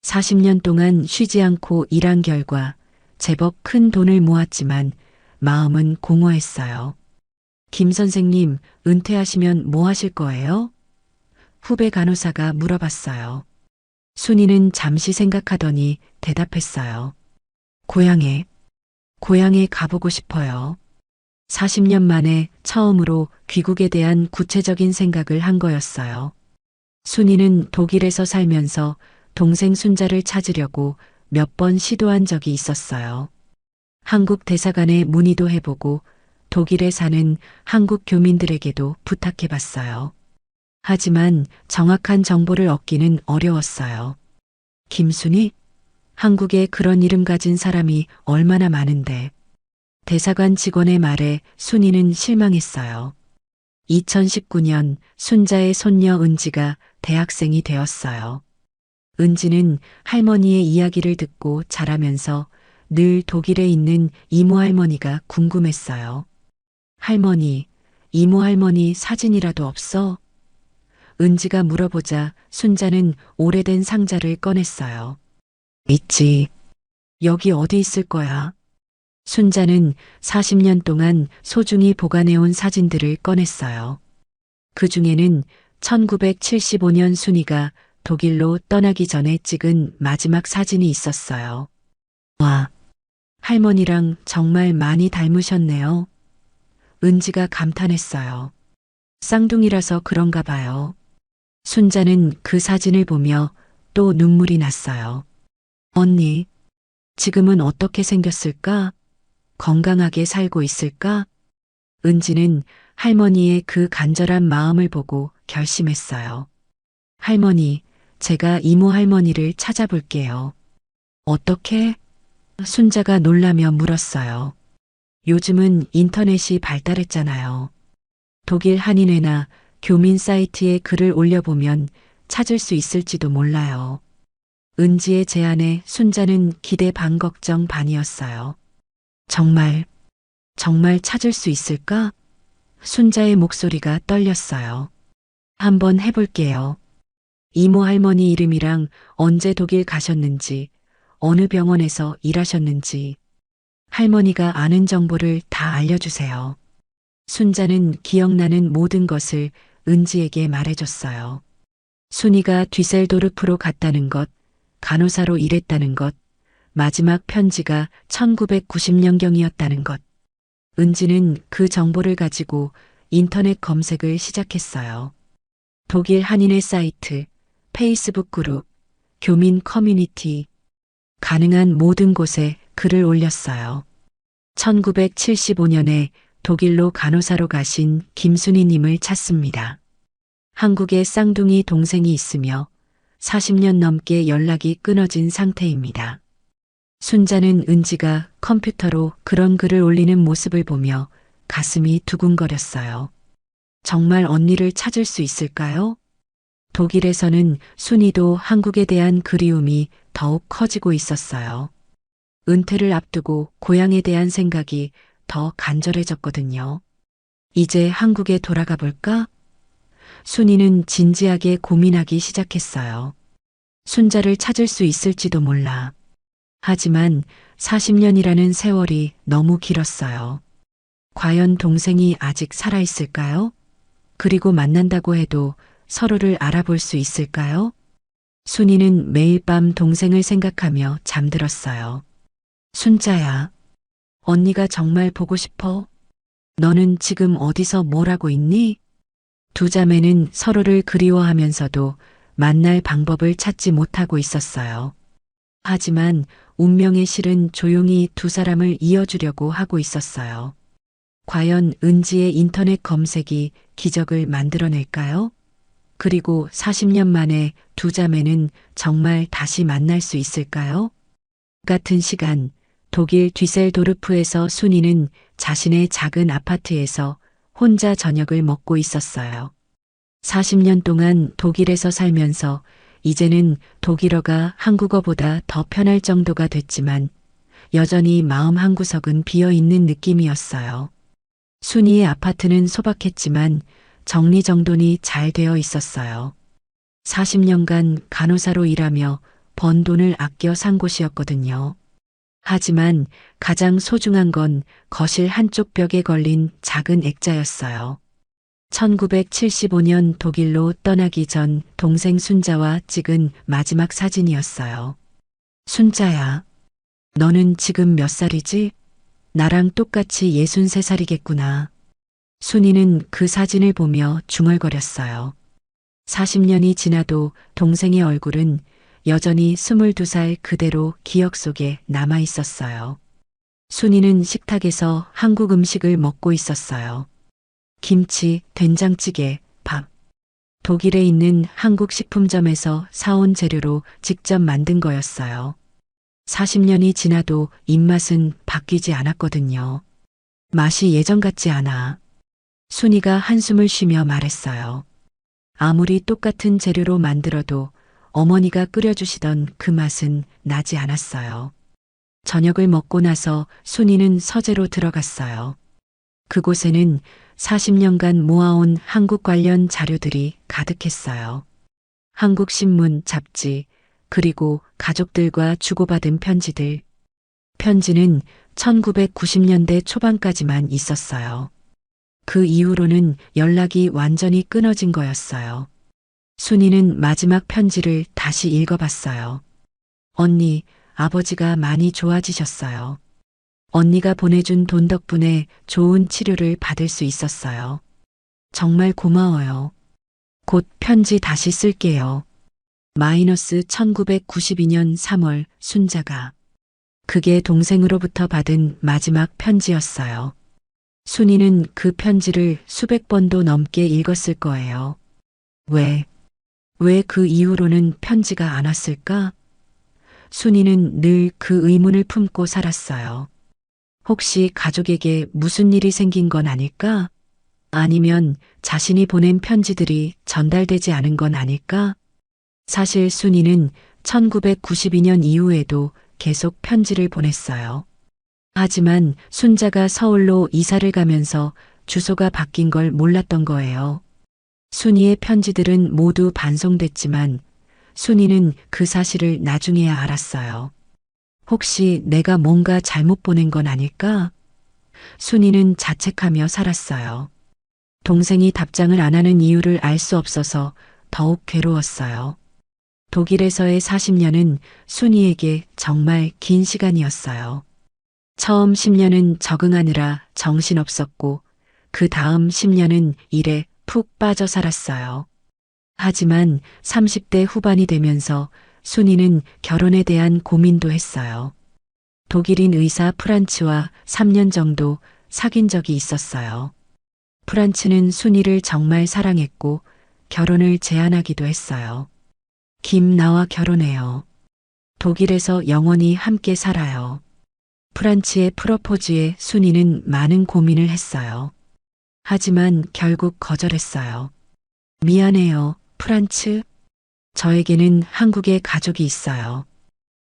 40년 동안 쉬지 않고 일한 결과 제법 큰 돈을 모았지만 마음은 공허했어요. 김 선생님, 은퇴하시면 뭐 하실 거예요? 후배 간호사가 물어봤어요. 순이는 잠시 생각하더니 대답했어요. 고향에 가보고 싶어요. 40년 만에 처음으로 귀국에 대한 구체적인 생각을 한 거였어요. 순이는 독일에서 살면서 동생 순자를 찾으려고 몇 번 시도한 적이 있었어요. 한국 대사관에 문의도 해보고 독일에 사는 한국 교민들에게도 부탁해봤어요. 하지만 정확한 정보를 얻기는 어려웠어요. 김순이? 한국에 그런 이름 가진 사람이 얼마나 많은데. 대사관 직원의 말에 순이는 실망했어요. 2019년 순자의 손녀 은지가 대학생이 되었어요. 은지는 할머니의 이야기를 듣고 자라면서 늘 독일에 있는 이모 할머니가 궁금했어요. 할머니, 이모 할머니 사진이라도 없어? 은지가 물어보자 순자는 오래된 상자를 꺼냈어요. 있지. 여기 어디 있을 거야? 순자는 40년 동안 소중히 보관해온 사진들을 꺼냈어요. 그 중에는 1975년 순이가 독일로 떠나기 전에 찍은 마지막 사진이 있었어요. 와, 할머니랑 정말 많이 닮으셨네요. 은지가 감탄했어요. 쌍둥이라서 그런가 봐요. 순자는 그 사진을 보며 또 눈물이 났어요. 언니, 지금은 어떻게 생겼을까? 건강하게 살고 있을까? 은지는 할머니의 그 간절한 마음을 보고 결심했어요. 할머니, 제가 이모 할머니를 찾아볼게요. 어떻게? 순자가 놀라며 물었어요. 요즘은 인터넷이 발달했잖아요. 독일 한인회나 교민 사이트에 글을 올려보면 찾을 수 있을지도 몰라요. 은지의 제안에 순자는 기대 반 걱정 반이었어요. 정말 찾을 수 있을까? 순자의 목소리가 떨렸어요. 한번 해볼게요. 이모 할머니 이름이랑 언제 독일 가셨는지, 어느 병원에서 일하셨는지, 할머니가 아는 정보를 다 알려주세요. 순자는 기억나는 모든 것을 은지에게 말해줬어요. 순이가 뒤셀도르프로 갔다는 것, 간호사로 일했다는 것, 마지막 편지가 1990년경이었다는 것. 은지는 그 정보를 가지고 인터넷 검색을 시작했어요. 독일 한인회 사이트, 페이스북 그룹, 교민 커뮤니티, 가능한 모든 곳에 글을 올렸어요. 1975년에 독일로 간호사로 가신 김순희님을 찾습니다. 한국에 쌍둥이 동생이 있으며 40년 넘게 연락이 끊어진 상태입니다. 순자는 은지가 컴퓨터로 그런 글을 올리는 모습을 보며 가슴이 두근거렸어요. 정말 언니를 찾을 수 있을까요? 독일에서는 순이도 한국에 대한 그리움이 더욱 커지고 있었어요. 은퇴를 앞두고 고향에 대한 생각이 더 간절해졌거든요. 이제 한국에 돌아가 볼까? 순이는 진지하게 고민하기 시작했어요. 순자를 찾을 수 있을지도 몰라. 하지만 40년이라는 세월이 너무 길었어요. 과연 동생이 아직 살아있을까요? 그리고 만난다고 해도 서로를 알아볼 수 있을까요? 순이는 매일 밤 동생을 생각하며 잠들었어요. 순자야, 언니가 정말 보고 싶어? 너는 지금 어디서 뭘 하고 있니? 두 자매는 서로를 그리워하면서도 만날 방법을 찾지 못하고 있었어요. 하지만 운명의 실은 조용히 두 사람을 이어주려고 하고 있었어요. 과연 은지의 인터넷 검색이 기적을 만들어낼까요? 그리고 40년 만에 두 자매는 정말 다시 만날 수 있을까요? 같은 시간, 독일 뒤셀도르프에서 순이는 자신의 작은 아파트에서 혼자 저녁을 먹고 있었어요. 40년 동안 독일에서 살면서 이제는 독일어가 한국어보다 더 편할 정도가 됐지만 여전히 마음 한구석은 비어있는 느낌이었어요. 순이의 아파트는 소박했지만 정리정돈이 잘 되어 있었어요. 40년간 간호사로 일하며 번 돈을 아껴 산 곳이었거든요. 하지만 가장 소중한 건 거실 한쪽 벽에 걸린 작은 액자였어요. 1975년 독일로 떠나기 전 동생 순자와 찍은 마지막 사진이었어요. 순자야, 너는 지금 몇 살이지? 나랑 똑같이 63살이겠구나. 순이는 그 사진을 보며 중얼거렸어요. 40년이 지나도 동생의 얼굴은 여전히 22살 그대로 기억 속에 남아 있었어요. 순이는 식탁에서 한국 음식을 먹고 있었어요. 김치, 된장찌개, 밥. 독일에 있는 한국 식품점에서 사온 재료로 직접 만든 거였어요. 40년이 지나도 입맛은 바뀌지 않았거든요. 맛이 예전 같지 않아. 순이가 한숨을 쉬며 말했어요. 아무리 똑같은 재료로 만들어도 어머니가 끓여주시던 그 맛은 나지 않았어요. 저녁을 먹고 나서 순이는 서재로 들어갔어요. 그곳에는 40년간 모아온 한국 관련 자료들이 가득했어요. 한국 신문, 잡지, 그리고 가족들과 주고받은 편지들. 편지는 1990년대 초반까지만 있었어요. 그 이후로는 연락이 완전히 끊어진 거였어요. 순이는 마지막 편지를 다시 읽어봤어요. 언니, 아버지가 많이 좋아지셨어요. 언니가 보내준 돈 덕분에 좋은 치료를 받을 수 있었어요. 정말 고마워요. 곧 편지 다시 쓸게요. 마이너스 1992년 3월 순자가. 그게 동생으로부터 받은 마지막 편지였어요. 순이는 그 편지를 수백 번도 넘게 읽었을 거예요. 왜 그 이후로는 편지가 안 왔을까? 순이는 늘 그 의문을 품고 살았어요. 혹시 가족에게 무슨 일이 생긴 건 아닐까? 아니면 자신이 보낸 편지들이 전달되지 않은 건 아닐까? 사실 순이는 1992년 이후에도 계속 편지를 보냈어요. 하지만 순자가 서울로 이사를 가면서 주소가 바뀐 걸 몰랐던 거예요. 순이의 편지들은 모두 반송됐지만 순이는 그 사실을 나중에야 알았어요. 혹시 내가 뭔가 잘못 보낸 건 아닐까? 순이는 자책하며 살았어요. 동생이 답장을 안 하는 이유를 알 수 없어서 더욱 괴로웠어요. 독일에서의 40년은 순이에게 정말 긴 시간이었어요. 처음 10년은 적응하느라 정신없었고 그 다음 10년은 일에 푹 빠져 살았어요. 하지만 30대 후반이 되면서 순이는 결혼에 대한 고민도 했어요. 독일인 의사 프란츠와 3년 정도 사귄 적이 있었어요. 프란츠는 순이를 정말 사랑했고 결혼을 제안하기도 했어요. 김, 나와 결혼해요. 독일에서 영원히 함께 살아요. 프란츠의 프러포즈에 순이는 많은 고민을 했어요. 하지만 결국 거절했어요. 미안해요, 프란츠. 저에게는 한국에 가족이 있어요.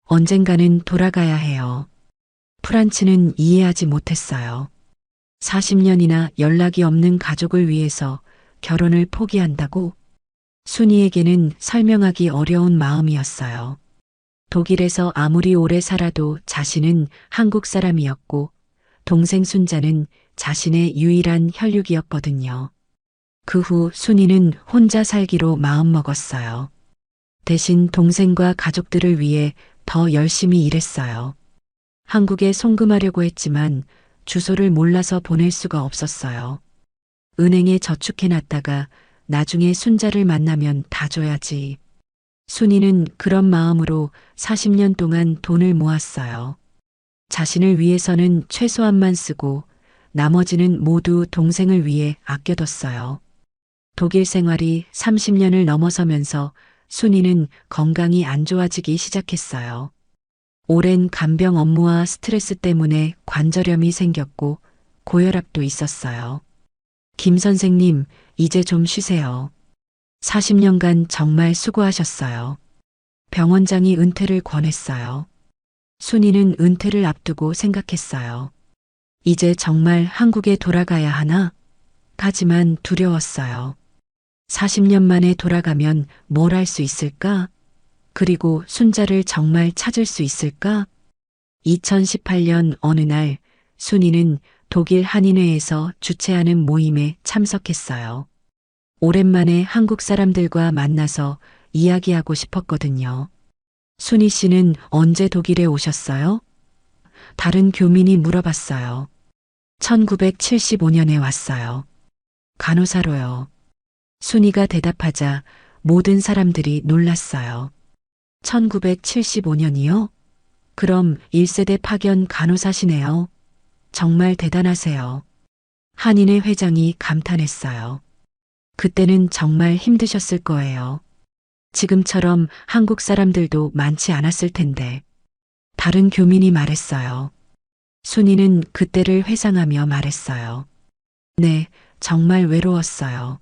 언젠가는 돌아가야 해요. 프란츠는 이해하지 못했어요. 40년이나 연락이 없는 가족을 위해서 결혼을 포기한다고? 순이에게는 설명하기 어려운 마음이었어요. 독일에서 아무리 오래 살아도 자신은 한국 사람이었고 동생 순자는 자신의 유일한 혈육이었거든요. 그 후 순이는 혼자 살기로 마음먹었어요. 대신 동생과 가족들을 위해 더 열심히 일했어요. 한국에 송금하려고 했지만 주소를 몰라서 보낼 수가 없었어요. 은행에 저축해놨다가 나중에 순자를 만나면 다 줘야지. 순이는 그런 마음으로 40년 동안 돈을 모았어요. 자신을 위해서는 최소한만 쓰고 나머지는 모두 동생을 위해 아껴뒀어요. 독일 생활이 30년을 넘어서면서 순이는 건강이 안 좋아지기 시작했어요. 오랜 간병 업무와 스트레스 때문에 관절염이 생겼고 고혈압도 있었어요. 김 선생님, 이제 좀 쉬세요. 40년간 정말 수고하셨어요. 병원장이 은퇴를 권했어요. 순이는 은퇴를 앞두고 생각했어요. 이제 정말 한국에 돌아가야 하나? 하지만 두려웠어요. 40년 만에 돌아가면 뭘 할 수 있을까? 그리고 순자를 정말 찾을 수 있을까? 2018년 어느 날 순이는 독일 한인회에서 주최하는 모임에 참석했어요. 오랜만에 한국 사람들과 만나서 이야기하고 싶었거든요. 순희 씨는 언제 독일에 오셨어요? 다른 교민이 물어봤어요. 1975년에 왔어요. 간호사로요. 순희가 대답하자 모든 사람들이 놀랐어요. 1975년이요? 그럼 1세대 파견 간호사시네요. 정말 대단하세요. 한인회 회장이 감탄했어요. 그때는 정말 힘드셨을 거예요. 지금처럼 한국 사람들도 많지 않았을 텐데. 다른 교민이 말했어요. 순이는 그때를 회상하며 말했어요. 네, 정말 외로웠어요.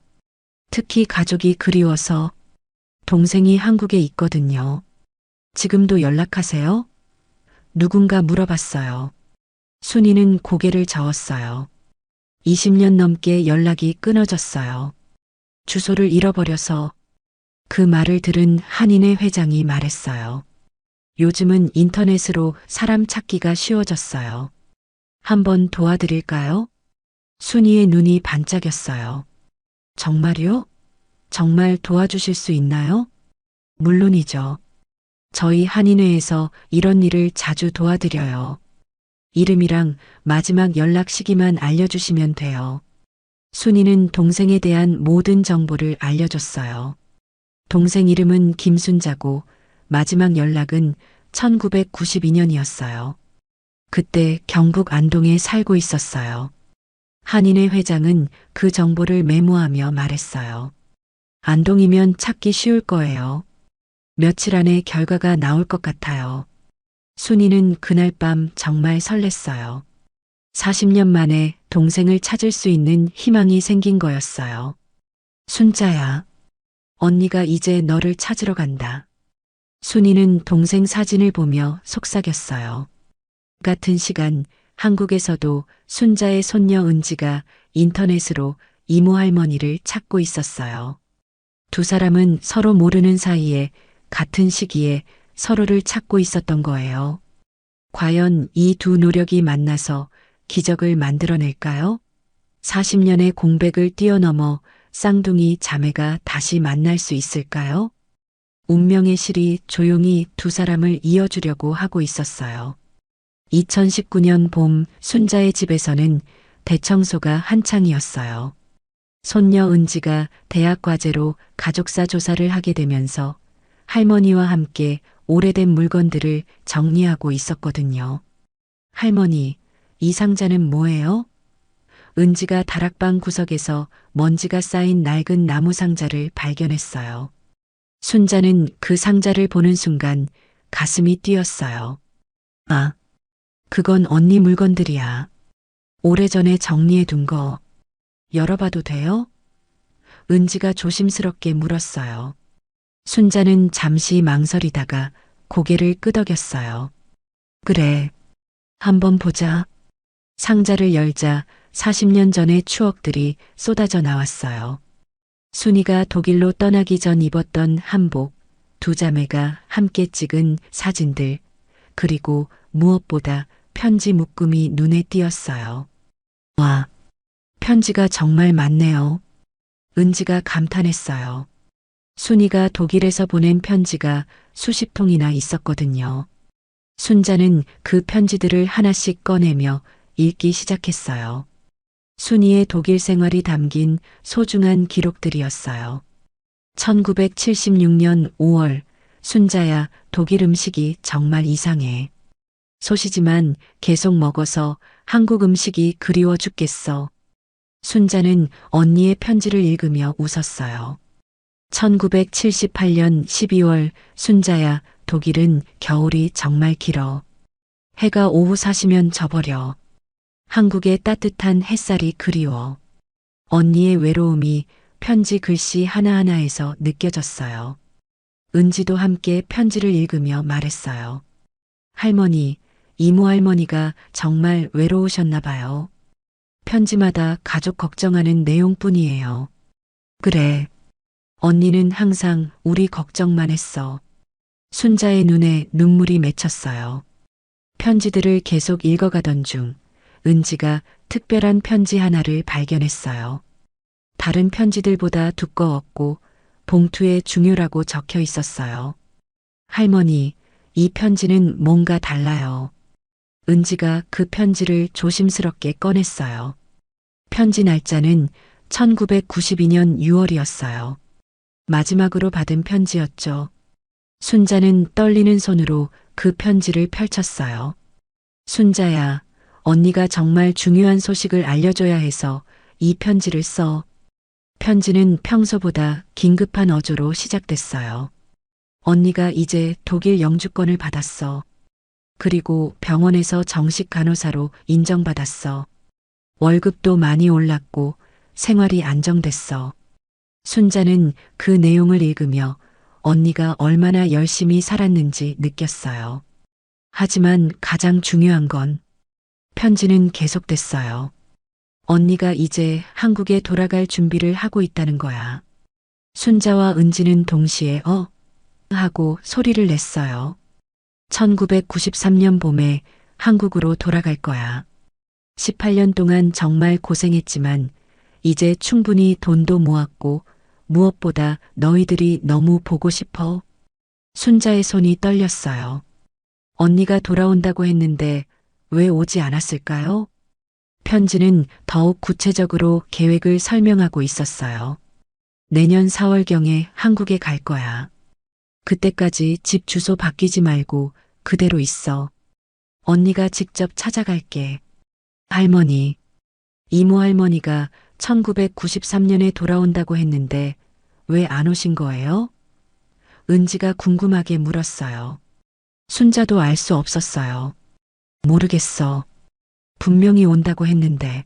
특히 가족이 그리워서. 동생이 한국에 있거든요. 지금도 연락하세요? 누군가 물어봤어요. 순이는 고개를 저었어요. 20년 넘게 연락이 끊어졌어요. 주소를 잃어버려서. 그 말을 들은 한인회 회장이 말했어요. 요즘은 인터넷으로 사람 찾기가 쉬워졌어요. 한번 도와드릴까요? 순이의 눈이 반짝였어요. 정말요? 정말 도와주실 수 있나요? 물론이죠. 저희 한인회에서 이런 일을 자주 도와드려요. 이름이랑 마지막 연락 시기만 알려주시면 돼요. 순이는 동생에 대한 모든 정보를 알려줬어요. 동생 이름은 김순자고 마지막 연락은 1992년이었어요. 그때 경북 안동에 살고 있었어요. 한인회 회장은 그 정보를 메모하며 말했어요. 안동이면 찾기 쉬울 거예요. 며칠 안에 결과가 나올 것 같아요. 순이는 그날 밤 정말 설렜어요. 40년 만에 동생을 찾을 수 있는 희망이 생긴 거였어요. 순자야, 언니가 이제 너를 찾으러 간다. 순이는 동생 사진을 보며 속삭였어요. 같은 시간 한국에서도 순자의 손녀 은지가 인터넷으로 이모 할머니를 찾고 있었어요. 두 사람은 서로 모르는 사이에 같은 시기에 서로를 찾고 있었던 거예요. 과연 이 두 노력이 만나서 기적을 만들어낼까요? 40년의 공백을 뛰어넘어 쌍둥이 자매가 다시 만날 수 있을까요? 운명의 실이 조용히 두 사람을 이어주려고 하고 있었어요. 2019년 봄 순자의 집에서는 대청소가 한창이었어요. 손녀 은지가 대학 과제로 가족사 조사를 하게 되면서 할머니와 함께 오래된 물건들을 정리하고 있었거든요. 할머니, 이 상자는 뭐예요? 은지가 다락방 구석에서 먼지가 쌓인 낡은 나무 상자를 발견했어요. 순자는 그 상자를 보는 순간 가슴이 뛰었어요. 아, 그건 언니 물건들이야. 오래전에 정리해둔 거. 열어봐도 돼요? 은지가 조심스럽게 물었어요. 순자는 잠시 망설이다가 고개를 끄덕였어요. 그래, 한번 보자. 상자를 열자 40년 전의 추억들이 쏟아져 나왔어요. 순이가 독일로 떠나기 전 입었던 한복, 두 자매가 함께 찍은 사진들, 그리고 무엇보다 편지 묶음이 눈에 띄었어요. 와, 편지가 정말 많네요. 은지가 감탄했어요. 순이가 독일에서 보낸 편지가 수십 통이나 있었거든요. 순자는 그 편지들을 하나씩 꺼내며 읽기 시작했어요. 순이의 독일 생활이 담긴 소중한 기록들이었어요. 1976년 5월, 순자야, 독일 음식이 정말 이상해. 소시지만 계속 먹어서 한국 음식이 그리워 죽겠어. 순자는 언니의 편지를 읽으며 웃었어요. 1978년 12월, 순자야, 독일은 겨울이 정말 길어. 해가 오후 사시면 져버려. 한국의 따뜻한 햇살이 그리워. 언니의 외로움이 편지 글씨 하나하나에서 느껴졌어요. 은지도 함께 편지를 읽으며 말했어요. 할머니, 이모 할머니가 정말 외로우셨나 봐요. 편지마다 가족 걱정하는 내용뿐이에요. 그래. 언니는 항상 우리 걱정만 했어. 순자의 눈에 눈물이 맺혔어요. 편지들을 계속 읽어가던 중 은지가 특별한 편지 하나를 발견했어요. 다른 편지들보다 두꺼웠고 봉투에 중요라고 적혀 있었어요. 할머니, 이 편지는 뭔가 달라요. 은지가 그 편지를 조심스럽게 꺼냈어요. 편지 날짜는 1992년 6월이었어요. 마지막으로 받은 편지였죠. 순자는 떨리는 손으로 그 편지를 펼쳤어요. 순자야, 언니가 정말 중요한 소식을 알려줘야 해서 이 편지를 써. 편지는 평소보다 긴급한 어조로 시작됐어요. 언니가 이제 독일 영주권을 받았어. 그리고 병원에서 정식 간호사로 인정받았어. 월급도 많이 올랐고 생활이 안정됐어. 순자는 그 내용을 읽으며 언니가 얼마나 열심히 살았는지 느꼈어요. 하지만 가장 중요한 건 편지는 계속됐어요. 언니가 이제 한국에 돌아갈 준비를 하고 있다는 거야. 순자와 은지는 동시에 하고 소리를 냈어요. 1993년 봄에 한국으로 돌아갈 거야. 18년 동안 정말 고생했지만 이제 충분히 돈도 모았고 무엇보다 너희들이 너무 보고 싶어. 순자의 손이 떨렸어요. 언니가 돌아온다고 했는데 왜 오지 않았을까요? 편지는 더욱 구체적으로 계획을 설명하고 있었어요. 내년 4월경에 한국에 갈 거야. 그때까지 집 주소 바뀌지 말고 그대로 있어. 언니가 직접 찾아갈게. 할머니, 이모 할머니가 1993년에 돌아온다고 했는데 왜 안 오신 거예요? 은지가 궁금하게 물었어요. 순자도 알 수 없었어요. 모르겠어. 분명히 온다고 했는데.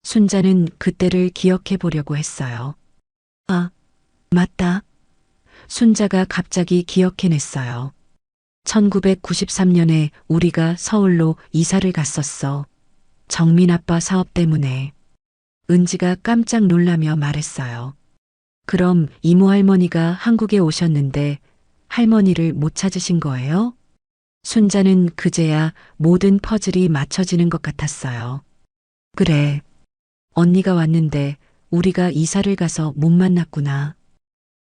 순자는 그때를 기억해 보려고 했어요. 아, 맞다. 순자가 갑자기 기억해냈어요. 1993년에 우리가 서울로 이사를 갔었어. 정민 아빠 사업 때문에. 은지가 깜짝 놀라며 말했어요. 그럼 이모 할머니가 한국에 오셨는데 할머니를 못 찾으신 거예요? 순자는 그제야 모든 퍼즐이 맞춰지는 것 같았어요. 그래. 언니가 왔는데 우리가 이사를 가서 못 만났구나.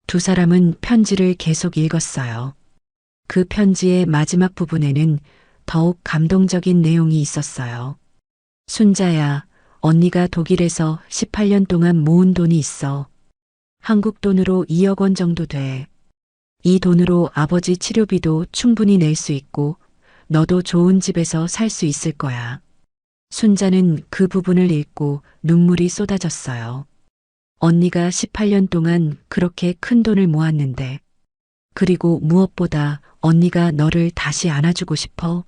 두 사람은 편지를 계속 읽었어요. 그 편지의 마지막 부분에는 더욱 감동적인 내용이 있었어요. 순자야, 언니가 독일에서 18년 동안 모은 돈이 있어. 한국 돈으로 2억 원 정도 돼. 이 돈으로 아버지 치료비도 충분히 낼 수 있고 너도 좋은 집에서 살 수 있을 거야. 순자는 그 부분을 읽고 눈물이 쏟아졌어요. 언니가 18년 동안 그렇게 큰 돈을 모았는데 그리고 무엇보다 언니가 너를 다시 안아주고 싶어.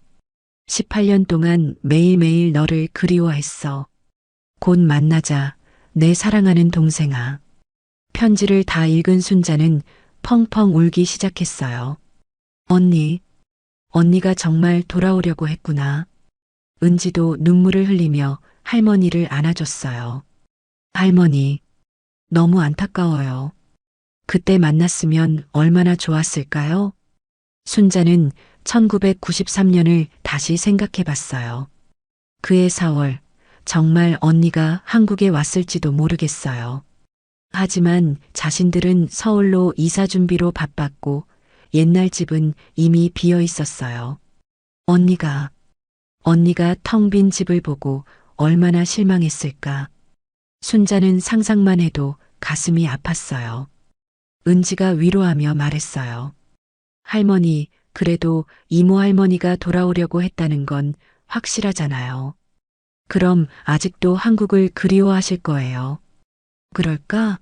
18년 동안 매일매일 너를 그리워했어. 곧 만나자, 내 사랑하는 동생아. 편지를 다 읽은 순자는 펑펑 울기 시작했어요. 언니가 정말 돌아오려고 했구나. 은지도 눈물을 흘리며 할머니를 안아줬어요. 할머니, 너무 안타까워요. 그때 만났으면 얼마나 좋았을까요? 순자는 1993년을 다시 생각해 봤어요. 그해 4월, 정말 언니가 한국에 왔을지도 모르겠어요. 하지만 자신들은 서울로 이사 준비로 바빴고 옛날 집은 이미 비어 있었어요. 언니가 텅 빈 집을 보고 얼마나 실망했을까. 순자는 상상만 해도 가슴이 아팠어요. 은지가 위로하며 말했어요. 할머니, 그래도 이모 할머니가 돌아오려고 했다는 건 확실하잖아요. 그럼 아직도 한국을 그리워하실 거예요. 그럴까?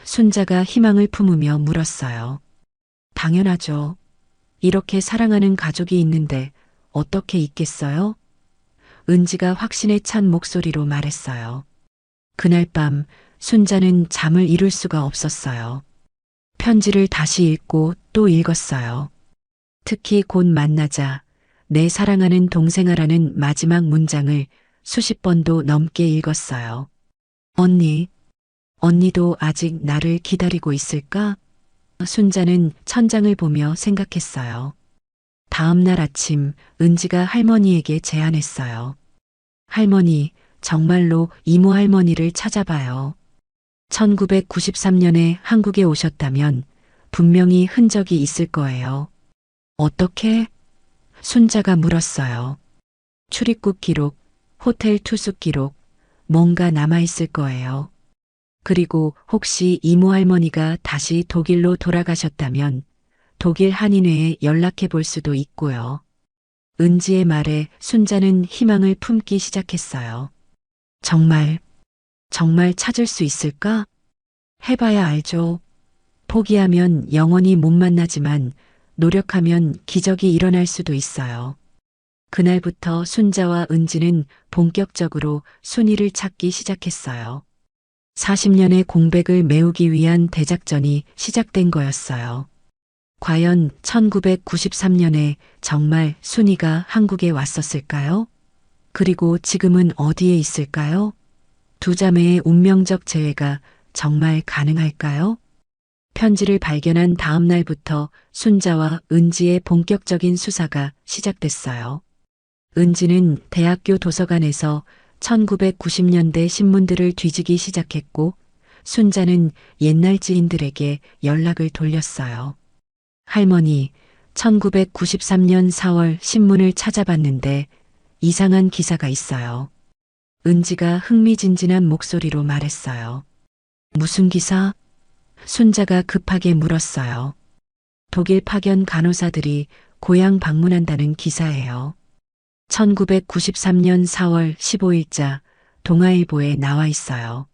순자가 희망을 품으며 물었어요. 당연하죠. 이렇게 사랑하는 가족이 있는데 어떻게 있겠어요? 은지가 확신에 찬 목소리로 말했어요. 그날 밤 순자는 잠을 이룰 수가 없었어요. 편지를 다시 읽고 또 읽었어요. 특히 곧 만나자, 내 사랑하는 동생아라는 마지막 문장을 수십 번도 넘게 읽었어요. 언니도 아직 나를 기다리고 있을까? 순자는 천장을 보며 생각했어요. 다음 날 아침 은지가 할머니에게 제안했어요. 할머니, 정말로 이모 할머니를 찾아봐요. 1993년에 한국에 오셨다면 분명히 흔적이 있을 거예요. 어떻게? 순자가 물었어요. 출입국 기록, 호텔 투숙 기록, 뭔가 남아있을 거예요. 그리고 혹시 이모 할머니가 다시 독일로 돌아가셨다면 독일 한인회에 연락해 볼 수도 있고요. 은지의 말에 순자는 희망을 품기 시작했어요. 정말 찾을 수 있을까? 해봐야 알죠. 포기하면 영원히 못 만나지만 노력하면 기적이 일어날 수도 있어요. 그날부터 순자와 은지는 본격적으로 순이를 찾기 시작했어요. 40년의 공백을 메우기 위한 대작전이 시작된 거였어요. 과연 1993년에 정말 순이가 한국에 왔었을까요? 그리고 지금은 어디에 있을까요? 두 자매의 운명적 재회가 정말 가능할까요? 편지를 발견한 다음 날부터 순자와 은지의 본격적인 수사가 시작됐어요. 은지는 대학교 도서관에서 1990년대 신문들을 뒤지기 시작했고, 순자는 옛날 지인들에게 연락을 돌렸어요. 할머니, 1993년 4월 신문을 찾아봤는데 이상한 기사가 있어요. 은지가 흥미진진한 목소리로 말했어요. 무슨 기사? 순자가 급하게 물었어요. 독일 파견 간호사들이 고향 방문한다는 기사예요. 1993년 4월 15일자 동아일보에 나와 있어요.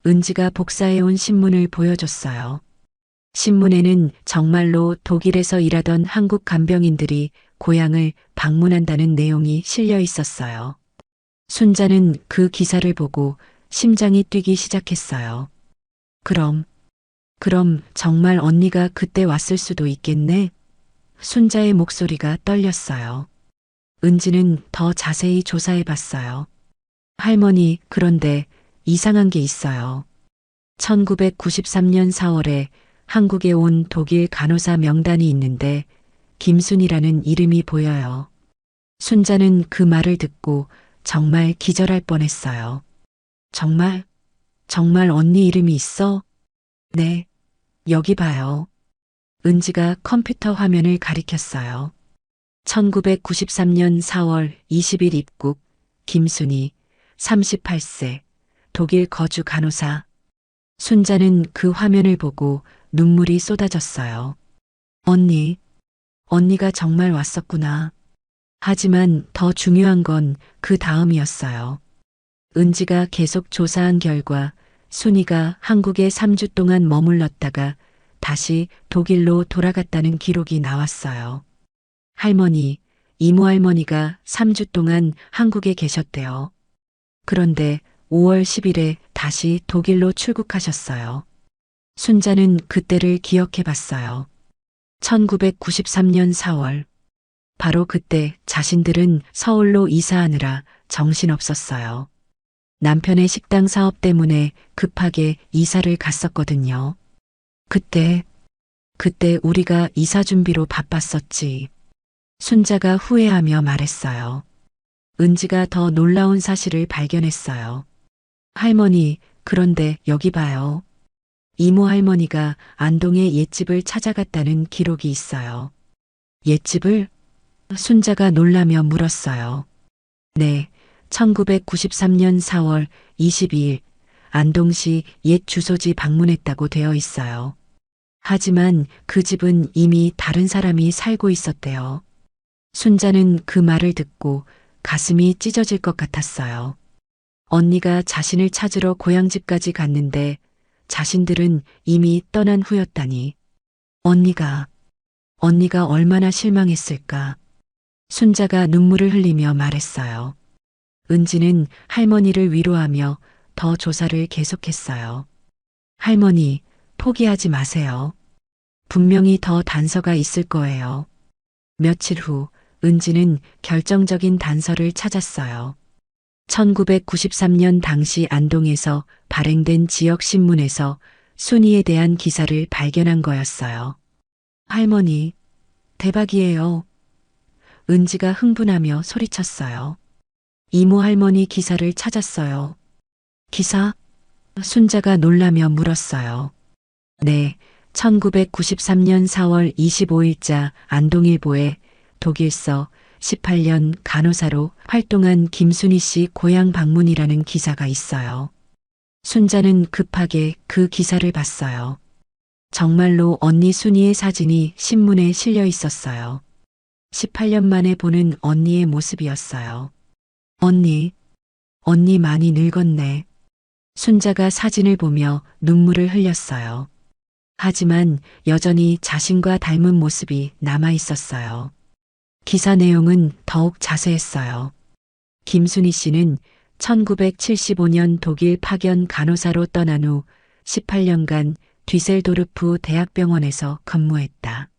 은지가 복사해온 신문을 보여줬어요. 신문에는 정말로 독일에서 일하던 한국 간병인들이 고향을 방문한다는 내용이 실려 있었어요. 순자는 그 기사를 보고 심장이 뛰기 시작했어요. 그럼 정말 언니가 그때 왔을 수도 있겠네? 순자의 목소리가 떨렸어요. 은지는 더 자세히 조사해 봤어요. 할머니, 그런데 이상한 게 있어요. 1993년 4월에 한국에 온 독일 간호사 명단이 있는데 김순이라는 이름이 보여요. 순자는 그 말을 듣고 정말 기절할 뻔했어요. 정말 언니 이름이 있어? 네, 여기 봐요. 은지가 컴퓨터 화면을 가리켰어요. 1993년 4월 20일 입국, 김순이, 38세, 독일 거주 간호사. 순자는 그 화면을 보고 눈물이 쏟아졌어요. 언니가 정말 왔었구나. 하지만 더 중요한 건 그 다음이었어요. 은지가 계속 조사한 결과 순이가 한국에 3주 동안 머물렀다가 다시 독일로 돌아갔다는 기록이 나왔어요. 할머니, 이모 할머니가 3주 동안 한국에 계셨대요. 그런데 5월 10일에 다시 독일로 출국하셨어요. 순자는 그때를 기억해 봤어요. 1993년 4월. 바로 그때 자신들은 서울로 이사하느라 정신없었어요. 남편의 식당 사업 때문에 급하게 이사를 갔었거든요. 그때 우리가 이사 준비로 바빴었지. 순자가 후회하며 말했어요. 은지가 더 놀라운 사실을 발견했어요. 할머니, 그런데 여기 봐요. 이모 할머니가 안동의 옛집을 찾아갔다는 기록이 있어요. 옛집을? 순자가 놀라며 물었어요. 네, 1993년 4월 22일 안동시 옛 주소지 방문했다고 되어 있어요. 하지만 그 집은 이미 다른 사람이 살고 있었대요. 순자는 그 말을 듣고 가슴이 찢어질 것 같았어요. 언니가 자신을 찾으러 고향집까지 갔는데 자신들은 이미 떠난 후였다니. 언니가 얼마나 실망했을까. 순자가 눈물을 흘리며 말했어요. 은지는 할머니를 위로하며 더 조사를 계속했어요. 할머니, 포기하지 마세요. 분명히 더 단서가 있을 거예요. 며칠 후 은지는 결정적인 단서를 찾았어요. 1993년 당시 안동에서 발행된 지역신문에서 순이에 대한 기사를 발견한 거였어요. 할머니, 대박이에요. 은지가 흥분하며 소리쳤어요. 이모 할머니 기사를 찾았어요. 기사? 순자가 놀라며 물었어요. 네, 1993년 4월 25일자 안동일보에 독일서 18년 간호사로 활동한 김순희 씨 고향 방문이라는 기사가 있어요. 순자는 급하게 그 기사를 봤어요. 정말로 언니 순이의 사진이 신문에 실려 있었어요. 18년 만에 보는 언니의 모습이었어요. 언니 많이 늙었네. 순자가 사진을 보며 눈물을 흘렸어요. 하지만 여전히 자신과 닮은 모습이 남아 있었어요. 기사 내용은 더욱 자세했어요. 김순희 씨는 1975년 독일 파견 간호사로 떠난 후 18년간 뒤셀도르프 대학병원에서 근무했다.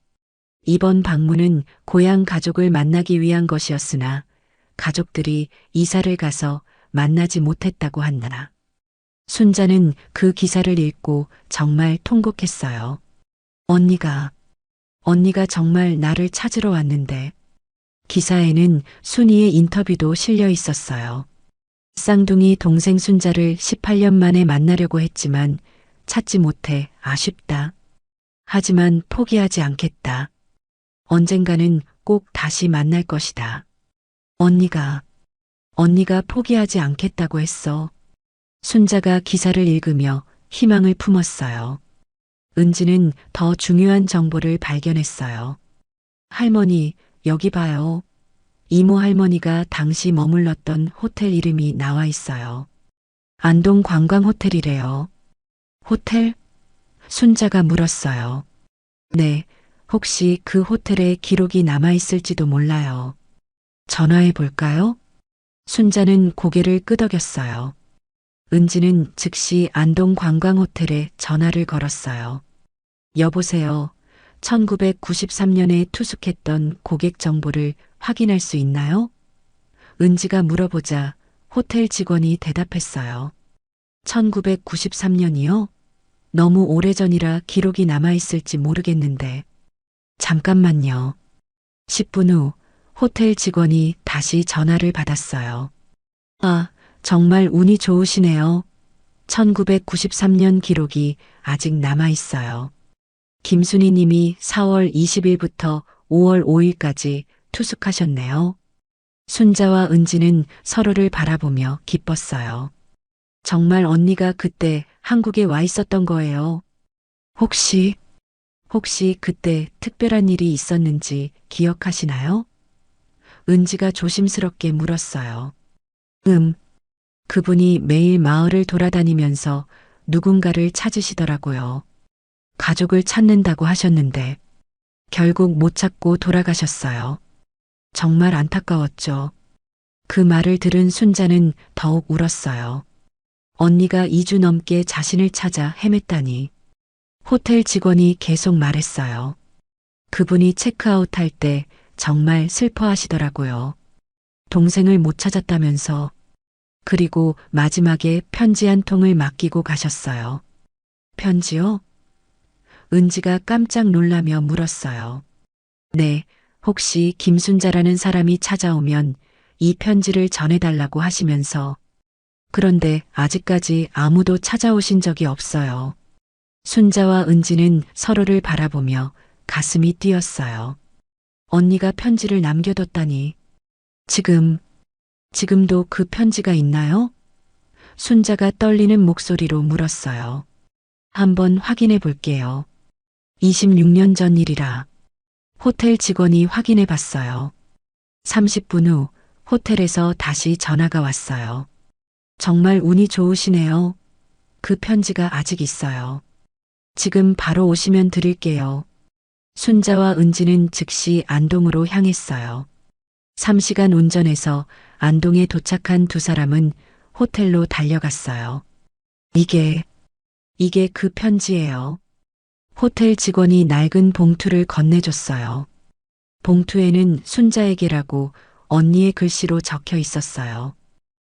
이번 방문은 고향 가족을 만나기 위한 것이었으나 가족들이 이사를 가서 만나지 못했다고 한다. 순자는 그 기사를 읽고 정말 통곡했어요. 언니가 정말 나를 찾으러 왔는데. 기사에는 순이의 인터뷰도 실려 있었어요. 쌍둥이 동생 순자를 18년 만에 만나려고 했지만 찾지 못해 아쉽다. 하지만 포기하지 않겠다. 언젠가는 꼭 다시 만날 것이다. 언니가 포기하지 않겠다고 했어. 순자가 기사를 읽으며 희망을 품었어요. 은지는 더 중요한 정보를 발견했어요. 할머니, 여기 봐요. 이모 할머니가 당시 머물렀던 호텔 이름이 나와 있어요. 안동 관광호텔이래요. 호텔? 순자가 물었어요. 네, 혹시 그 호텔에 기록이 남아 있을지도 몰라요. 전화해 볼까요? 순자는 고개를 끄덕였어요. 은지는 즉시 안동 관광호텔에 전화를 걸었어요. 여보세요. 1993년에 투숙했던 고객 정보를 확인할 수 있나요? 은지가 물어보자 호텔 직원이 대답했어요. 1993년이요? 너무 오래전이라 기록이 남아있을지 모르겠는데. 잠깐만요. 10분 후 호텔 직원이 다시 전화를 받았어요. 아, 정말 운이 좋으시네요. 1993년 기록이 아직 남아있어요. 김순희 님이 4월 20일부터 5월 5일까지 투숙하셨네요. 순자와 은지는 서로를 바라보며 기뻤어요. 정말 언니가 그때 한국에 와 있었던 거예요. 혹시 그때 특별한 일이 있었는지 기억하시나요? 은지가 조심스럽게 물었어요. 그분이 매일 마을을 돌아다니면서 누군가를 찾으시더라고요. 가족을 찾는다고 하셨는데 결국 못 찾고 돌아가셨어요. 정말 안타까웠죠. 그 말을 들은 순자는 더욱 울었어요. 언니가 2주 넘게 자신을 찾아 헤맸다니. 호텔 직원이 계속 말했어요. 그분이 체크아웃할 때 정말 슬퍼하시더라고요. 동생을 못 찾았다면서. 그리고 마지막에 편지 한 통을 맡기고 가셨어요. 편지요? 은지가 깜짝 놀라며 물었어요. 네, 혹시 김순자라는 사람이 찾아오면 이 편지를 전해달라고 하시면서. 그런데 아직까지 아무도 찾아오신 적이 없어요. 순자와 은지는 서로를 바라보며 가슴이 뛰었어요. 언니가 편지를 남겨뒀다니. 지금도 그 편지가 있나요? 순자가 떨리는 목소리로 물었어요. 한번 확인해 볼게요. 26년 전 일이라. 호텔 직원이 확인해 봤어요. 30분 후 호텔에서 다시 전화가 왔어요. 정말 운이 좋으시네요. 그 편지가 아직 있어요. 지금 바로 오시면 드릴게요. 순자와 은지는 즉시 안동으로 향했어요. 3시간 운전해서 안동에 도착한 두 사람은 호텔로 달려갔어요. 이게 그 편지예요. 호텔 직원이 낡은 봉투를 건네줬어요. 봉투에는 순자에게라고 언니의 글씨로 적혀 있었어요.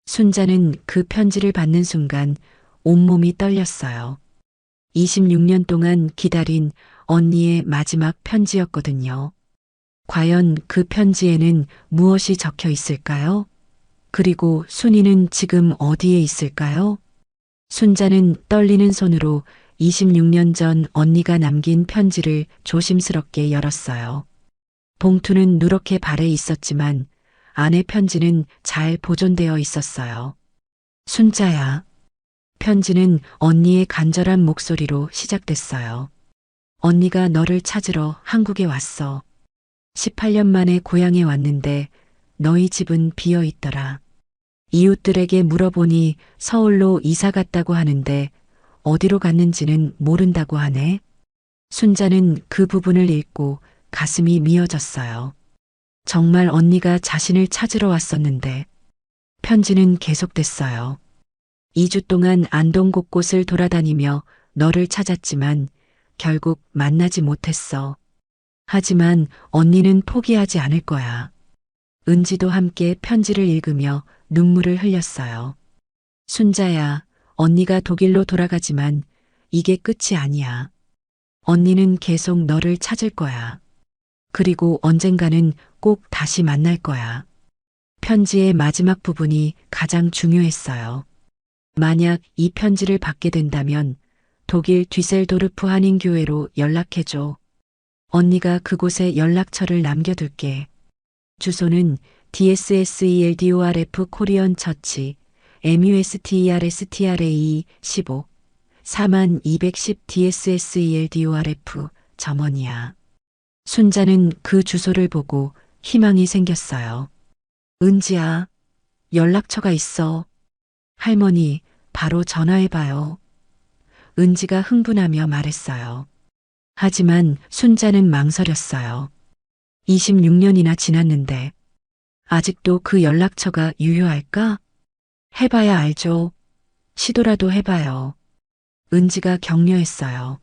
순자는 그 편지를 받는 순간 온몸이 떨렸어요. 26년 동안 기다린 언니의 마지막 편지였거든요. 과연 그 편지에는 무엇이 적혀 있을까요? 그리고 순이는 지금 어디에 있을까요? 순자는 떨리는 손으로 26년 전 언니가 남긴 편지를 조심스럽게 열었어요. 봉투는 누렇게 발에 있었지만 안의 편지는 잘 보존되어 있었어요. 순자야. 편지는 언니의 간절한 목소리로 시작됐어요. 언니가 너를 찾으러 한국에 왔어. 18년 만에 고향에 왔는데 너희 집은 비어 있더라. 이웃들에게 물어보니 서울로 이사 갔다고 하는데 어디로 갔는지는 모른다고 하네. 순자는 그 부분을 읽고 가슴이 미어졌어요. 정말 언니가 자신을 찾으러 왔었는데 편지는 계속됐어요. 2주 동안 안동 곳곳을 돌아다니며 너를 찾았지만 결국 만나지 못했어. 하지만 언니는 포기하지 않을 거야. 은지도 함께 편지를 읽으며 눈물을 흘렸어요. 순자야, 언니가 독일로 돌아가지만 이게 끝이 아니야. 언니는 계속 너를 찾을 거야. 그리고 언젠가는 꼭 다시 만날 거야. 편지의 마지막 부분이 가장 중요했어요. 만약 이 편지를 받게 된다면 독일 뒤셀도르프 한인교회로 연락해줘. 언니가 그곳에 연락처를 남겨둘게. 주소는 DSSELDORF 코리언 처치 MUSTERSTRA 15 4210 DSSELDORF 점원이야. 순자는 그 주소를 보고 희망이 생겼어요. 은지야, 연락처가 있어. 할머니, 바로 전화해봐요. 은지가 흥분하며 말했어요. 하지만 순자는 망설였어요. 26년이나 지났는데 아직도 그 연락처가 유효할까? 해봐야 알죠. 시도라도 해봐요. 은지가 격려했어요.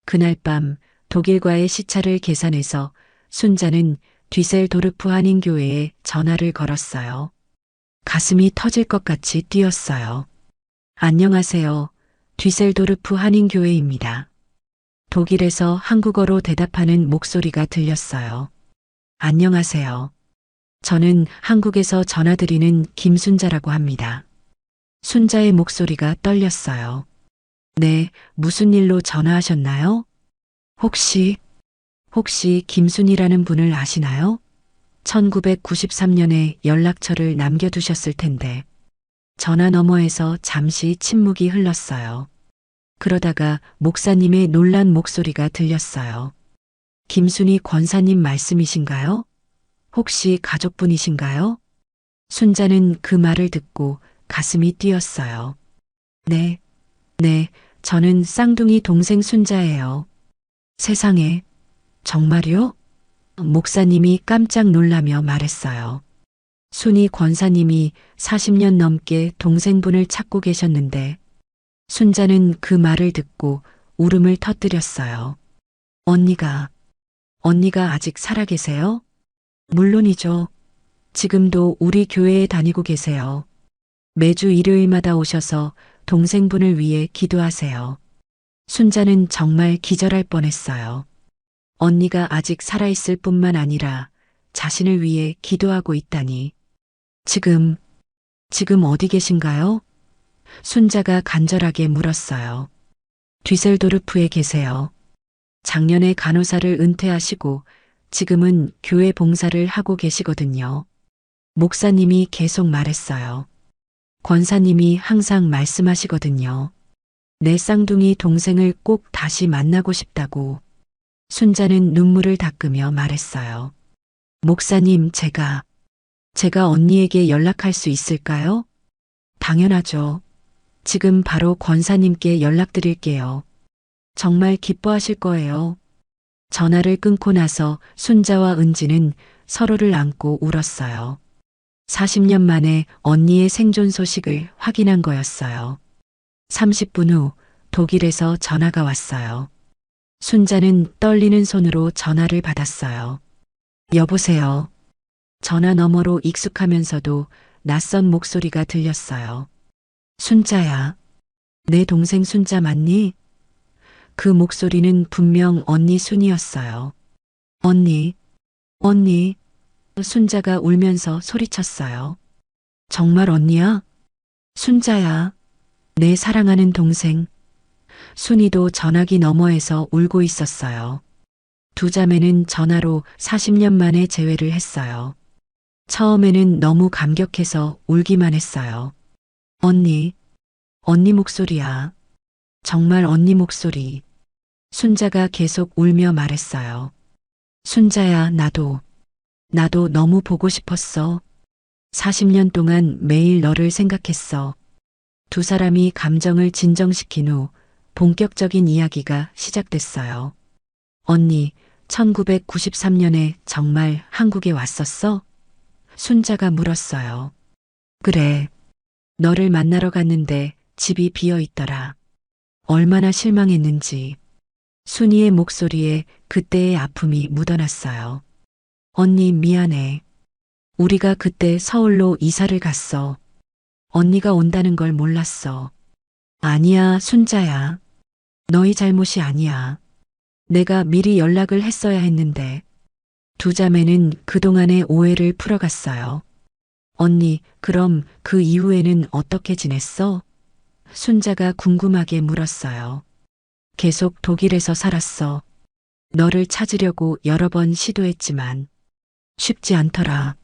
그날 밤 독일과의 시차를 계산해서 순자는 뒤셀도르프 한인교회에 전화를 걸었어요. 가슴이 터질 것 같이 뛰었어요. 안녕하세요. 뒤셀도르프 한인교회입니다. 독일에서 한국어로 대답하는 목소리가 들렸어요. 안녕하세요. 저는 한국에서 전화드리는 김순자라고 합니다. 순자의 목소리가 떨렸어요. 네, 무슨 일로 전화하셨나요? 혹시 김순이라는 분을 아시나요? 1993년에 연락처를 남겨두셨을 텐데 전화 너머에서 잠시 침묵이 흘렀어요. 그러다가 목사님의 놀란 목소리가 들렸어요. 김순이 권사님 말씀이신가요? 혹시 가족분이신가요? 순자는 그 말을 듣고 가슴이 뛰었어요. 네, 저는 쌍둥이 동생 순자예요. 세상에, 정말요? 목사님이 깜짝 놀라며 말했어요. 순이 권사님이 40년 넘게 동생분을 찾고 계셨는데 순자는 그 말을 듣고 울음을 터뜨렸어요. 언니가 아직 살아계세요? 물론이죠. 지금도 우리 교회에 다니고 계세요. 매주 일요일마다 오셔서 동생분을 위해 기도하세요. 순자는 정말 기절할 뻔했어요. 언니가 아직 살아있을 뿐만 아니라 자신을 위해 기도하고 있다니. 지금 어디 계신가요? 순자가 간절하게 물었어요. 뒤셀도르프에 계세요. 작년에 간호사를 은퇴하시고 지금은 교회 봉사를 하고 계시거든요. 목사님이 계속 말했어요. 권사님이 항상 말씀하시거든요. 내 쌍둥이 동생을 꼭 다시 만나고 싶다고. 순자는 눈물을 닦으며 말했어요. 목사님, 제가 언니에게 연락할 수 있을까요? 당연하죠. 지금 바로 권사님께 연락드릴게요. 정말 기뻐하실 거예요. 전화를 끊고 나서 순자와 은지는 서로를 안고 울었어요. 40년 만에 언니의 생존 소식을 확인한 거였어요. 30분 후 독일에서 전화가 왔어요. 순자는 떨리는 손으로 전화를 받았어요. 여보세요. 전화 너머로 익숙하면서도 낯선 목소리가 들렸어요. 순자야. 내 동생 순자 맞니? 그 목소리는 분명 언니 순이었어요. 언니. 순자가 울면서 소리쳤어요. 정말 언니야? 순자야. 내 사랑하는 동생. 순이도 전화기 너머에서 울고 있었어요. 두 자매는 전화로 40년 만에 재회를 했어요. 처음에는 너무 감격해서 울기만 했어요. 언니 목소리야. 정말 언니 목소리. 순자가 계속 울며 말했어요. 순자야, 나도 너무 보고 싶었어. 40년 동안 매일 너를 생각했어. 두 사람이 감정을 진정시킨 후 본격적인 이야기가 시작됐어요. 언니, 1993년에 정말 한국에 왔었어? 순자가 물었어요. 그래. 너를 만나러 갔는데 집이 비어 있더라. 얼마나 실망했는지. 순이의 목소리에 그때의 아픔이 묻어났어요. 언니 미안해. 우리가 그때 서울로 이사를 갔어. 언니가 온다는 걸 몰랐어. 아니야, 순자야. 너희 잘못이 아니야. 내가 미리 연락을 했어야 했는데. 두 자매는 그동안의 오해를 풀어갔어요. 언니, 그럼 그 이후에는 어떻게 지냈어? 순자가 궁금하게 물었어요. 계속 독일에서 살았어. 너를 찾으려고 여러 번 시도했지만 쉽지 않더라.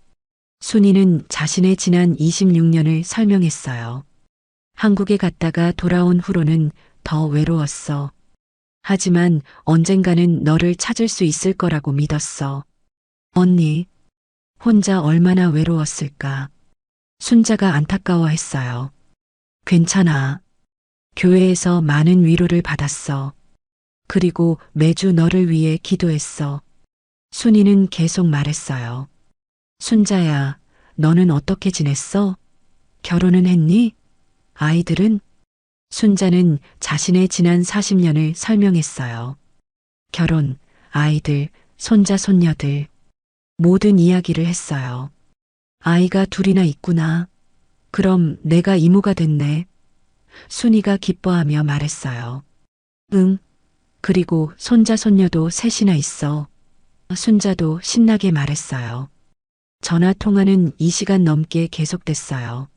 순이는 자신의 지난 26년을 설명했어요. 한국에 갔다가 돌아온 후로는 더 외로웠어. 하지만 언젠가는 너를 찾을 수 있을 거라고 믿었어. 언니, 혼자 얼마나 외로웠을까? 순자가 안타까워했어요. 괜찮아. 교회에서 많은 위로를 받았어. 그리고 매주 너를 위해 기도했어. 순이는 계속 말했어요. 순자야, 너는 어떻게 지냈어? 결혼은 했니? 아이들은? 순자는 자신의 지난 40년을 설명했어요. 결혼, 아이들, 손자, 손녀들. 모든 이야기를 했어요. 아이가 둘이나 있구나. 그럼 내가 이모가 됐네. 순이가 기뻐하며 말했어요. 응. 그리고 손자, 손녀도 셋이나 있어. 순자도 신나게 말했어요. 전화 통화는 2시간 넘게 계속됐어요.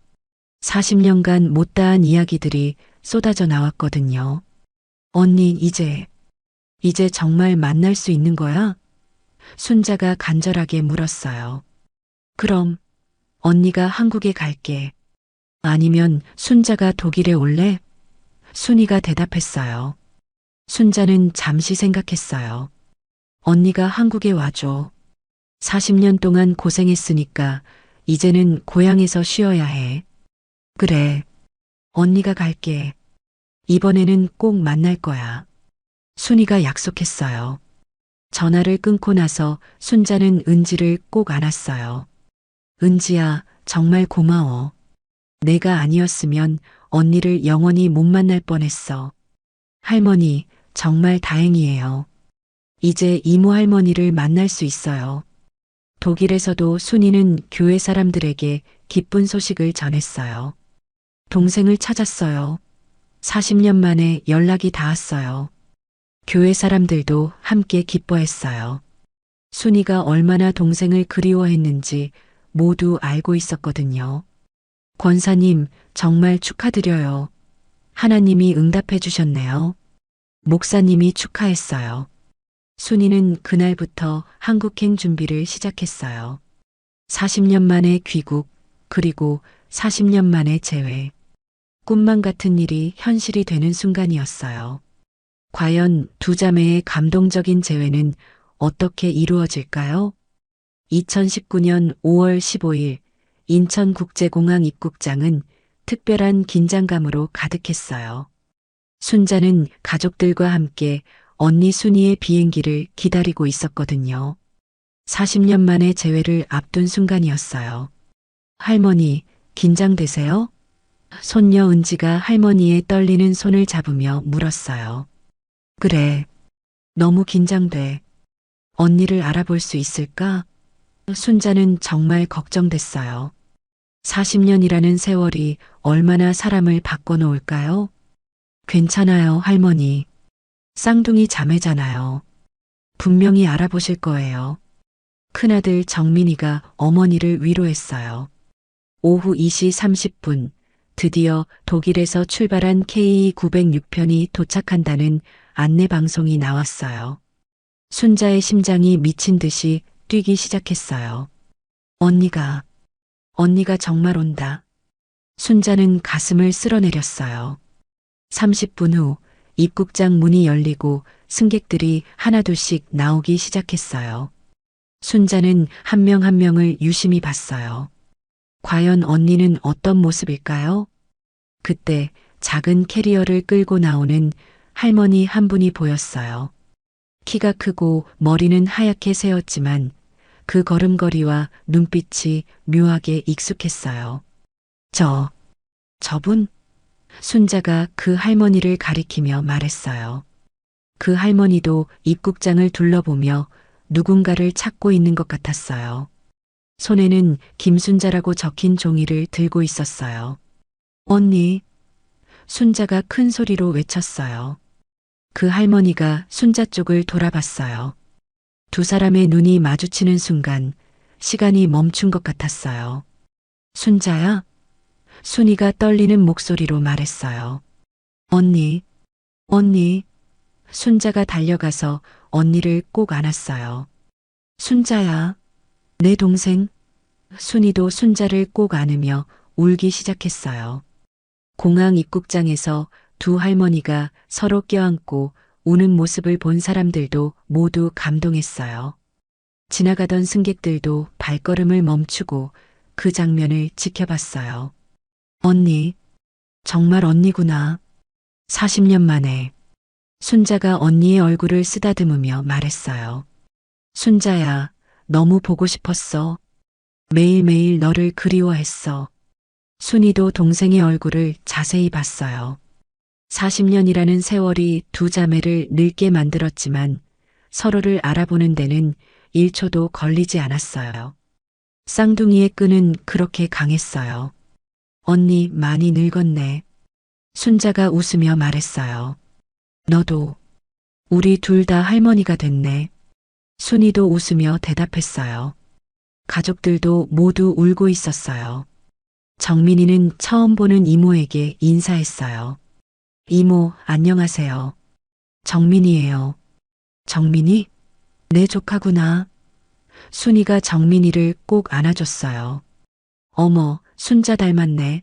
40년간 못다한 이야기들이 쏟아져 나왔거든요. 언니, 이제 정말 만날 수 있는 거야? 순자가 간절하게 물었어요. 그럼 언니가 한국에 갈게. 아니면 순자가 독일에 올래? 순이가 대답했어요. 순자는 잠시 생각했어요. 언니가 한국에 와줘. 40년 동안 고생했으니까 이제는 고향에서 쉬어야 해. 그래. 언니가 갈게. 이번에는 꼭 만날 거야. 순이가 약속했어요. 전화를 끊고 나서 순자는 은지를 꼭 안았어요. 은지야, 정말 고마워. 내가 아니었으면 언니를 영원히 못 만날 뻔했어. 할머니, 정말 다행이에요. 이제 이모 할머니를 만날 수 있어요. 독일에서도 순이는 교회 사람들에게 기쁜 소식을 전했어요. 동생을 찾았어요. 40년 만에 연락이 닿았어요. 교회 사람들도 함께 기뻐했어요. 순이가 얼마나 동생을 그리워했는지 모두 알고 있었거든요. 권사님, 정말 축하드려요. 하나님이 응답해 주셨네요. 목사님이 축하했어요. 순이는 그날부터 한국행 준비를 시작했어요. 40년 만에 귀국, 그리고 40년 만에 재회. 꿈만 같은 일이 현실이 되는 순간이었어요. 과연 두 자매의 감동적인 재회는 어떻게 이루어질까요? 2019년 5월 15일 인천국제공항 입국장은 특별한 긴장감으로 가득했어요. 순자는 가족들과 함께 언니 순이의 비행기를 기다리고 있었거든요. 40년 만에 재회를 앞둔 순간이었어요. 할머니, 긴장되세요? 손녀 은지가 할머니의 떨리는 손을 잡으며 물었어요. 그래. 너무 긴장돼. 언니를 알아볼 수 있을까? 순자는 정말 걱정됐어요. 40년이라는 세월이 얼마나 사람을 바꿔놓을까요? 괜찮아요, 할머니. 쌍둥이 자매잖아요. 분명히 알아보실 거예요. 큰아들 정민이가 어머니를 위로했어요. 오후 2시 30분, 드디어 독일에서 출발한 K906편이 도착한다는 안내방송이 나왔어요. 순자의 심장이 미친 듯이 뛰기 시작했어요. 언니가 정말 온다. 순자는 가슴을 쓸어내렸어요. 30분 후 입국장 문이 열리고 승객들이 하나둘씩 나오기 시작했어요. 순자는 한 명 한 명을 유심히 봤어요. 과연 언니는 어떤 모습일까요? 그때 작은 캐리어를 끌고 나오는 할머니 한 분이 보였어요. 키가 크고 머리는 하얗게 새었지만 그 걸음걸이와 눈빛이 묘하게 익숙했어요. 저분? 순자가 그 할머니를 가리키며 말했어요. 그 할머니도 입국장을 둘러보며 누군가를 찾고 있는 것 같았어요. 손에는 김순자라고 적힌 종이를 들고 있었어요. 언니, 순자가 큰 소리로 외쳤어요. 그 할머니가 순자 쪽을 돌아봤어요. 두 사람의 눈이 마주치는 순간 시간이 멈춘 것 같았어요. 순자야? 순이가 떨리는 목소리로 말했어요. 언니. 순자가 달려가서 언니를 꼭 안았어요. 순자야, 내 동생. 순이도 순자를 꼭 안으며 울기 시작했어요. 공항 입국장에서 두 할머니가 서로 껴안고 우는 모습을 본 사람들도 모두 감동했어요. 지나가던 승객들도 발걸음을 멈추고 그 장면을 지켜봤어요. 언니, 정말 언니구나. 40년 만에. 순자가 언니의 얼굴을 쓰다듬으며 말했어요. 순자야, 너무 보고 싶었어. 매일매일 너를 그리워했어. 순이도 동생의 얼굴을 자세히 봤어요. 40년이라는 세월이 두 자매를 늙게 만들었지만 서로를 알아보는 데는 1초도 걸리지 않았어요. 쌍둥이의 끈은 그렇게 강했어요. 언니 많이 늙었네. 순자가 웃으며 말했어요. 너도. 우리 둘 다 할머니가 됐네. 순이도 웃으며 대답했어요. 가족들도 모두 울고 있었어요. 정민이는 처음 보는 이모에게 인사했어요. 이모, 안녕하세요. 정민이에요. 정민이? 내 조카구나. 순이가 정민이를 꼭 안아줬어요. 어머, 순자 닮았네.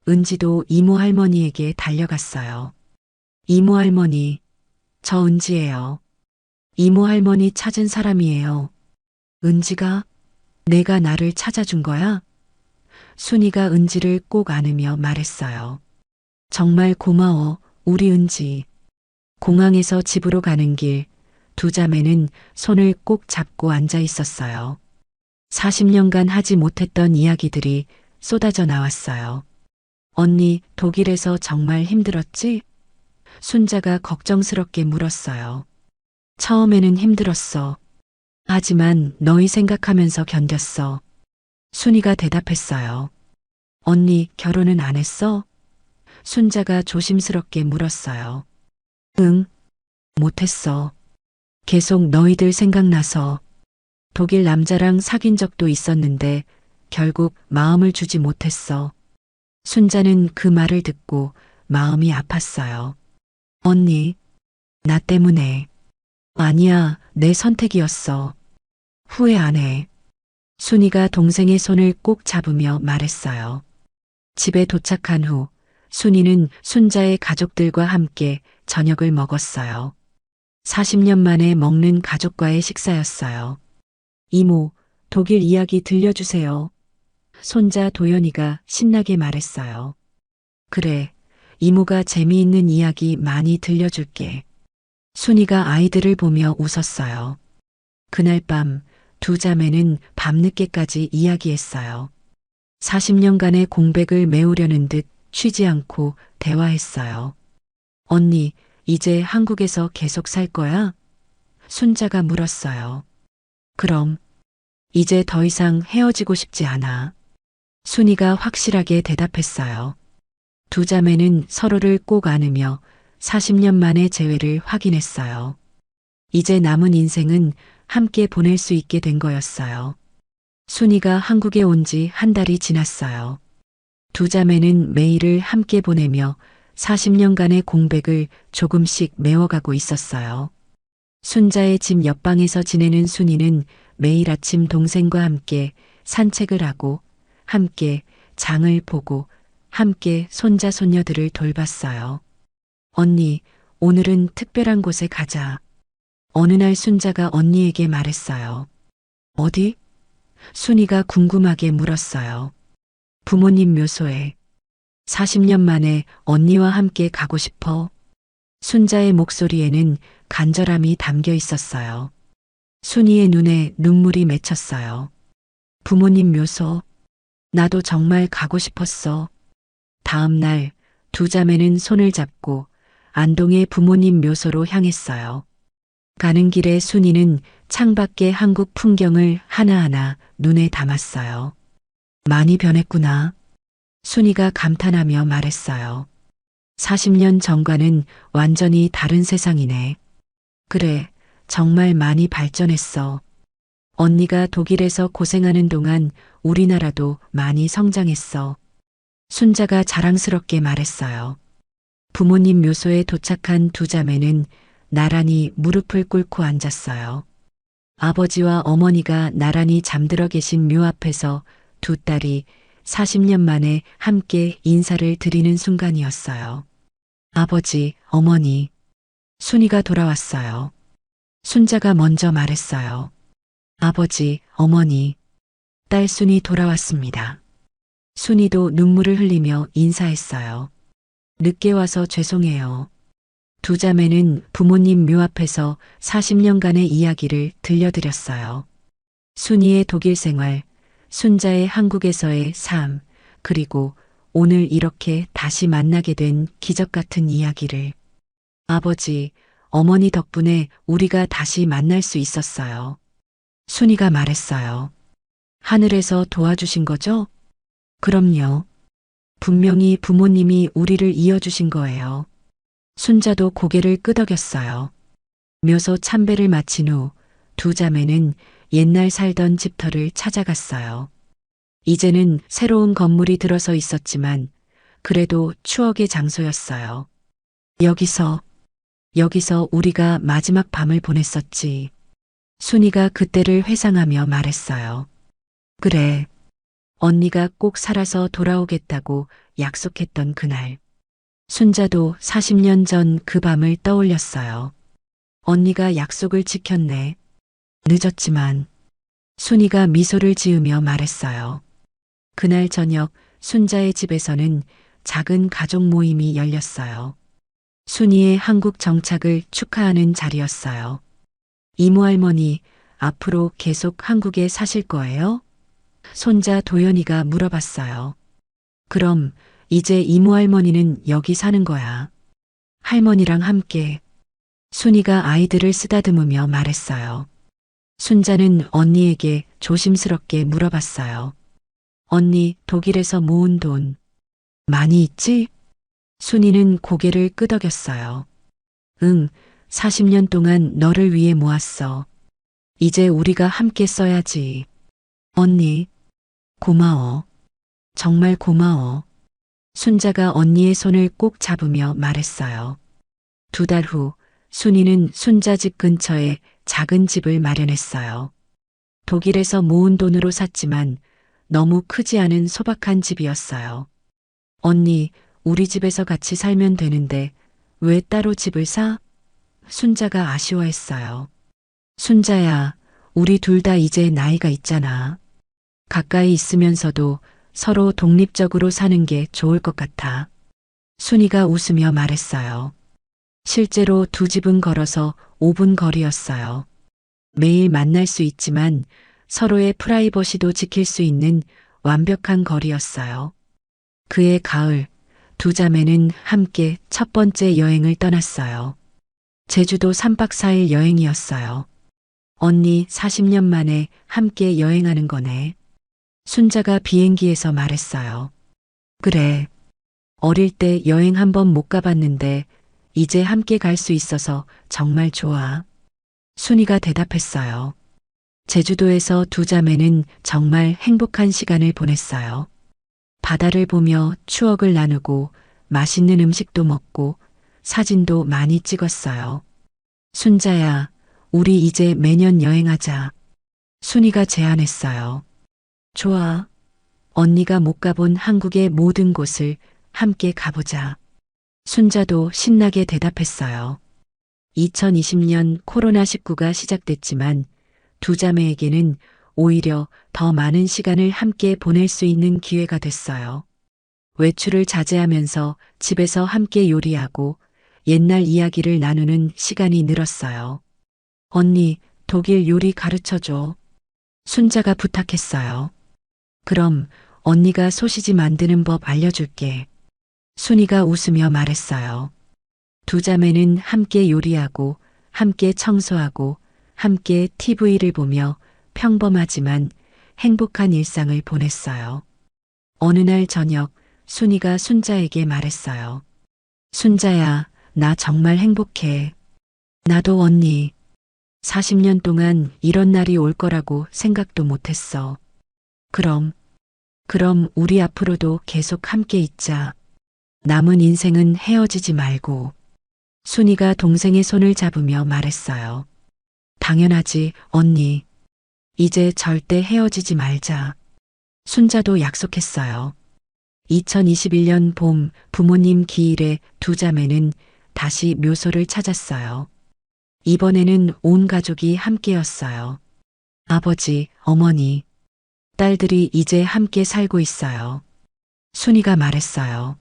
은지도 이모 할머니에게 달려갔어요. 이모 할머니, 저 은지예요. 이모 할머니 찾은 사람이에요. 은지가? 내가 나를 찾아준 거야? 순이가 은지를 꼭 안으며 말했어요. 정말 고마워, 우리 은지. 공항에서 집으로 가는 길, 두 자매는 손을 꼭 잡고 앉아 있었어요. 40년간 하지 못했던 이야기들이 쏟아져 나왔어요. 언니, 독일에서 정말 힘들었지? 순자가 걱정스럽게 물었어요. 처음에는 힘들었어. 하지만 너희 생각하면서 견뎠어. 순이가 대답했어요. 언니, 결혼은 안 했어? 순자가 조심스럽게 물었어요. 응, 못했어. 계속 너희들 생각나서. 독일 남자랑 사귄 적도 있었는데 결국 마음을 주지 못했어. 순자는 그 말을 듣고 마음이 아팠어요. 언니, 나 때문에. 아니야, 내 선택이었어. 후회 안 해. 순이가 동생의 손을 꼭 잡으며 말했어요. 집에 도착한 후 순이는 순자의 가족들과 함께 저녁을 먹었어요. 40년 만에 먹는 가족과의 식사였어요. 이모, 독일 이야기 들려주세요. 손자 도연이가 신나게 말했어요. 그래, 이모가 재미있는 이야기 많이 들려줄게. 순이가 아이들을 보며 웃었어요. 그날 밤 두 자매는 밤늦게까지 이야기했어요. 40년간의 공백을 메우려는 듯 쉬지 않고 대화했어요. 언니, 이제 한국에서 계속 살 거야? 순자가 물었어요. 그럼, 이제 더 이상 헤어지고 싶지 않아. 순이가 확실하게 대답했어요. 두 자매는 서로를 꼭 안으며 40년 만의 재회를 확인했어요. 이제 남은 인생은 함께 보낼 수 있게 된 거였어요. 순이가 한국에 온 지 한 달이 지났어요. 두 자매는 매일을 함께 보내며 40년간의 공백을 조금씩 메워가고 있었어요. 순자의 집 옆방에서 지내는 순이는 매일 아침 동생과 함께 산책을 하고 함께 장을 보고 함께 손자 손녀들을 돌봤어요. 언니, 오늘은 특별한 곳에 가자. 어느 날 순자가 언니에게 말했어요. 어디? 순이가 궁금하게 물었어요. 부모님 묘소에. 40년 만에 언니와 함께 가고 싶어. 순자의 목소리에는 간절함이 담겨 있었어요. 순이의 눈에 눈물이 맺혔어요. 부모님 묘소. 나도 정말 가고 싶었어. 다음 날 두 자매는 손을 잡고 안동의 부모님 묘소로 향했어요. 가는 길에 순이는 창밖의 한국 풍경을 하나하나 눈에 담았어요. 많이 변했구나. 순이가 감탄하며 말했어요. 40년 전과는 완전히 다른 세상이네. 그래, 정말 많이 발전했어. 언니가 독일에서 고생하는 동안 우리나라도 많이 성장했어. 순자가 자랑스럽게 말했어요. 부모님 묘소에 도착한 두 자매는 나란히 무릎을 꿇고 앉았어요. 아버지와 어머니가 나란히 잠들어 계신 묘 앞에서 두 딸이 40년 만에 함께 인사를 드리는 순간이었어요. 아버지, 어머니. 순이가 돌아왔어요. 순자가 먼저 말했어요. 아버지, 어머니. 딸 순이 돌아왔습니다. 순이도 눈물을 흘리며 인사했어요. 늦게 와서 죄송해요. 두 자매는 부모님 묘 앞에서 40년간의 이야기를 들려드렸어요. 순이의 독일 생활, 순자의 한국에서의 삶, 그리고 오늘 이렇게 다시 만나게 된 기적 같은 이야기를. 아버지, 어머니 덕분에 우리가 다시 만날 수 있었어요. 순이가 말했어요. 하늘에서 도와주신 거죠? 그럼요. 분명히 부모님이 우리를 이어주신 거예요. 순자도 고개를 끄덕였어요. 묘소 참배를 마친 후 두 자매는 옛날 살던 집터를 찾아갔어요. 이제는 새로운 건물이 들어서 있었지만 그래도 추억의 장소였어요. 여기서 우리가 마지막 밤을 보냈었지. 순이가 그때를 회상하며 말했어요. 그래. 언니가 꼭 살아서 돌아오겠다고 약속했던 그날. 순자도 40년 전 그 밤을 떠올렸어요. 언니가 약속을 지켰네. 늦었지만. 순이가 미소를 지으며 말했어요. 그날 저녁 순자의 집에서는 작은 가족 모임이 열렸어요. 순이의 한국 정착을 축하하는 자리였어요. 이모 할머니, 앞으로 계속 한국에 사실 거예요? 손자 도연이가 물어봤어요. 그럼 이제 이모 할머니는 여기 사는 거야. 할머니랑 함께. 순이가 아이들을 쓰다듬으며 말했어요. 순자는 언니에게 조심스럽게 물어봤어요. 언니, 독일에서 모은 돈 많이 있지? 순이는 고개를 끄덕였어요. 응, 40년 동안 너를 위해 모았어. 이제 우리가 함께 써야지. 언니, 고마워. 정말 고마워. 순자가 언니의 손을 꼭 잡으며 말했어요. 두 달 후, 순이는 순자 집 근처에 작은 집을 마련했어요. 독일에서 모은 돈으로 샀지만 너무 크지 않은 소박한 집이었어요. 언니, 우리 집에서 같이 살면 되는데 왜 따로 집을 사? 순자가 아쉬워했어요. 순자야, 우리 둘 다 이제 나이가 있잖아. 가까이 있으면서도 서로 독립적으로 사는 게 좋을 것 같아. 순이가 웃으며 말했어요. 실제로 두 집은 걸어서 5분 거리였어요. 매일 만날 수 있지만 서로의 프라이버시도 지킬 수 있는 완벽한 거리였어요. 그해 가을, 두 자매는 함께 첫 번째 여행을 떠났어요. 제주도 3박 4일 여행이었어요. 언니 40년 만에 함께 여행하는 거네. 순자가 비행기에서 말했어요. 그래. 어릴 때 여행 한 번 못 가봤는데 이제 함께 갈 수 있어서 정말 좋아. 순이가 대답했어요. 제주도에서 두 자매는 정말 행복한 시간을 보냈어요. 바다를 보며 추억을 나누고 맛있는 음식도 먹고 사진도 많이 찍었어요. 순자야, 우리 이제 매년 여행하자. 순이가 제안했어요. 좋아. 언니가 못 가본 한국의 모든 곳을 함께 가보자. 순자도 신나게 대답했어요. 2020년 코로나19가 시작됐지만 두 자매에게는 오히려 더 많은 시간을 함께 보낼 수 있는 기회가 됐어요. 외출을 자제하면서 집에서 함께 요리하고 옛날 이야기를 나누는 시간이 늘었어요. 언니, 독일 요리 가르쳐줘. 순자가 부탁했어요. 그럼 언니가 소시지 만드는 법 알려줄게. 순이가 웃으며 말했어요. 두 자매는 함께 요리하고 함께 청소하고 함께 TV를 보며 평범하지만 행복한 일상을 보냈어요. 어느 날 저녁 순이가 순자에게 말했어요. 순자야, 나 정말 행복해. 나도 언니. 40년 동안 이런 날이 올 거라고 생각도 못했어. 그럼 우리 앞으로도 계속 함께 있자. 남은 인생은 헤어지지 말고. 순이가 동생의 손을 잡으며 말했어요. 당연하지, 언니. 이제 절대 헤어지지 말자. 순자도 약속했어요. 2021년 봄 부모님 기일에 두 자매는 다시 묘소를 찾았어요. 이번에는 온 가족이 함께였어요. 아버지, 어머니, 딸들이 이제 함께 살고 있어요. 순이가 말했어요.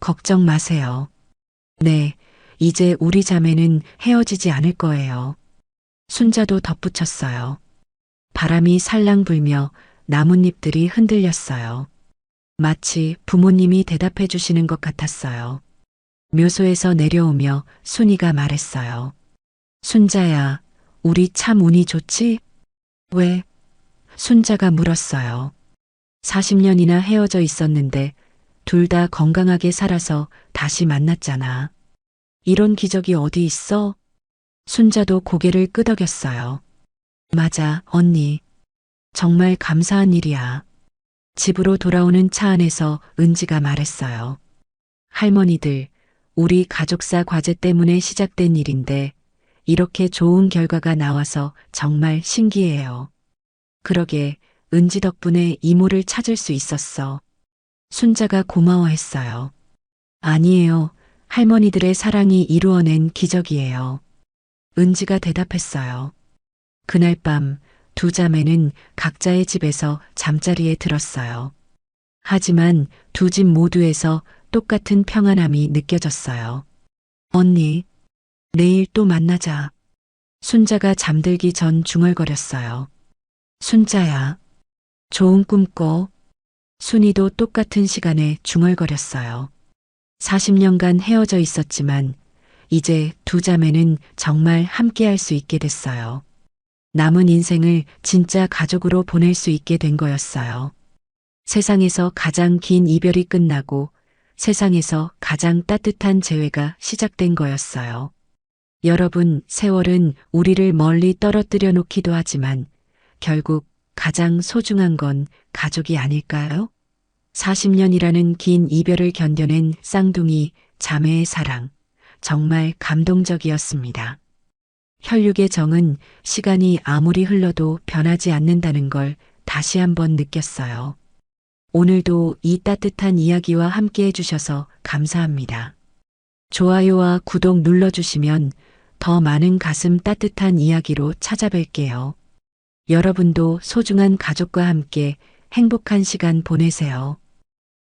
걱정 마세요. 네, 이제 우리 자매는 헤어지지 않을 거예요. 순자도 덧붙였어요. 바람이 살랑 불며 나뭇잎들이 흔들렸어요. 마치 부모님이 대답해 주시는 것 같았어요. 묘소에서 내려오며 순이가 말했어요. 순자야, 우리 참 운이 좋지? 왜? 순자가 물었어요. 40년이나 헤어져 있었는데 둘 다 건강하게 살아서 다시 만났잖아. 이런 기적이 어디 있어? 순자도 고개를 끄덕였어요. 맞아, 언니. 정말 감사한 일이야. 집으로 돌아오는 차 안에서 은지가 말했어요. 할머니들, 우리 가족사 과제 때문에 시작된 일인데 이렇게 좋은 결과가 나와서 정말 신기해요. 그러게, 은지 덕분에 이모를 찾을 수 있었어. 순자가 고마워했어요. 아니에요. 할머니들의 사랑이 이루어낸 기적이에요. 은지가 대답했어요. 그날 밤 두 자매는 각자의 집에서 잠자리에 들었어요. 하지만 두 집 모두에서 똑같은 평안함이 느껴졌어요. 언니, 내일 또 만나자. 순자가 잠들기 전 중얼거렸어요. 순자야, 좋은 꿈 꿔. 순이도 똑같은 시간에 중얼거렸어요. 40년간 헤어져 있었지만 이제 두 자매는 정말 함께할 수 있게 됐어요. 남은 인생을 진짜 가족으로 보낼 수 있게 된 거였어요. 세상에서 가장 긴 이별이 끝나고 세상에서 가장 따뜻한 재회가 시작된 거였어요. 여러분, 세월은 우리를 멀리 떨어뜨려 놓기도 하지만 결국 가장 소중한 건 가족이 아닐까요? 40년이라는 긴 이별을 견뎌낸 쌍둥이 자매의 사랑, 정말 감동적이었습니다. 혈육의 정은 시간이 아무리 흘러도 변하지 않는다는 걸 다시 한번 느꼈어요. 오늘도 이 따뜻한 이야기와 함께 해주셔서 감사합니다. 좋아요와 구독 눌러주시면 더 많은 가슴 따뜻한 이야기로 찾아뵐게요. 여러분도 소중한 가족과 함께 행복한 시간 보내세요.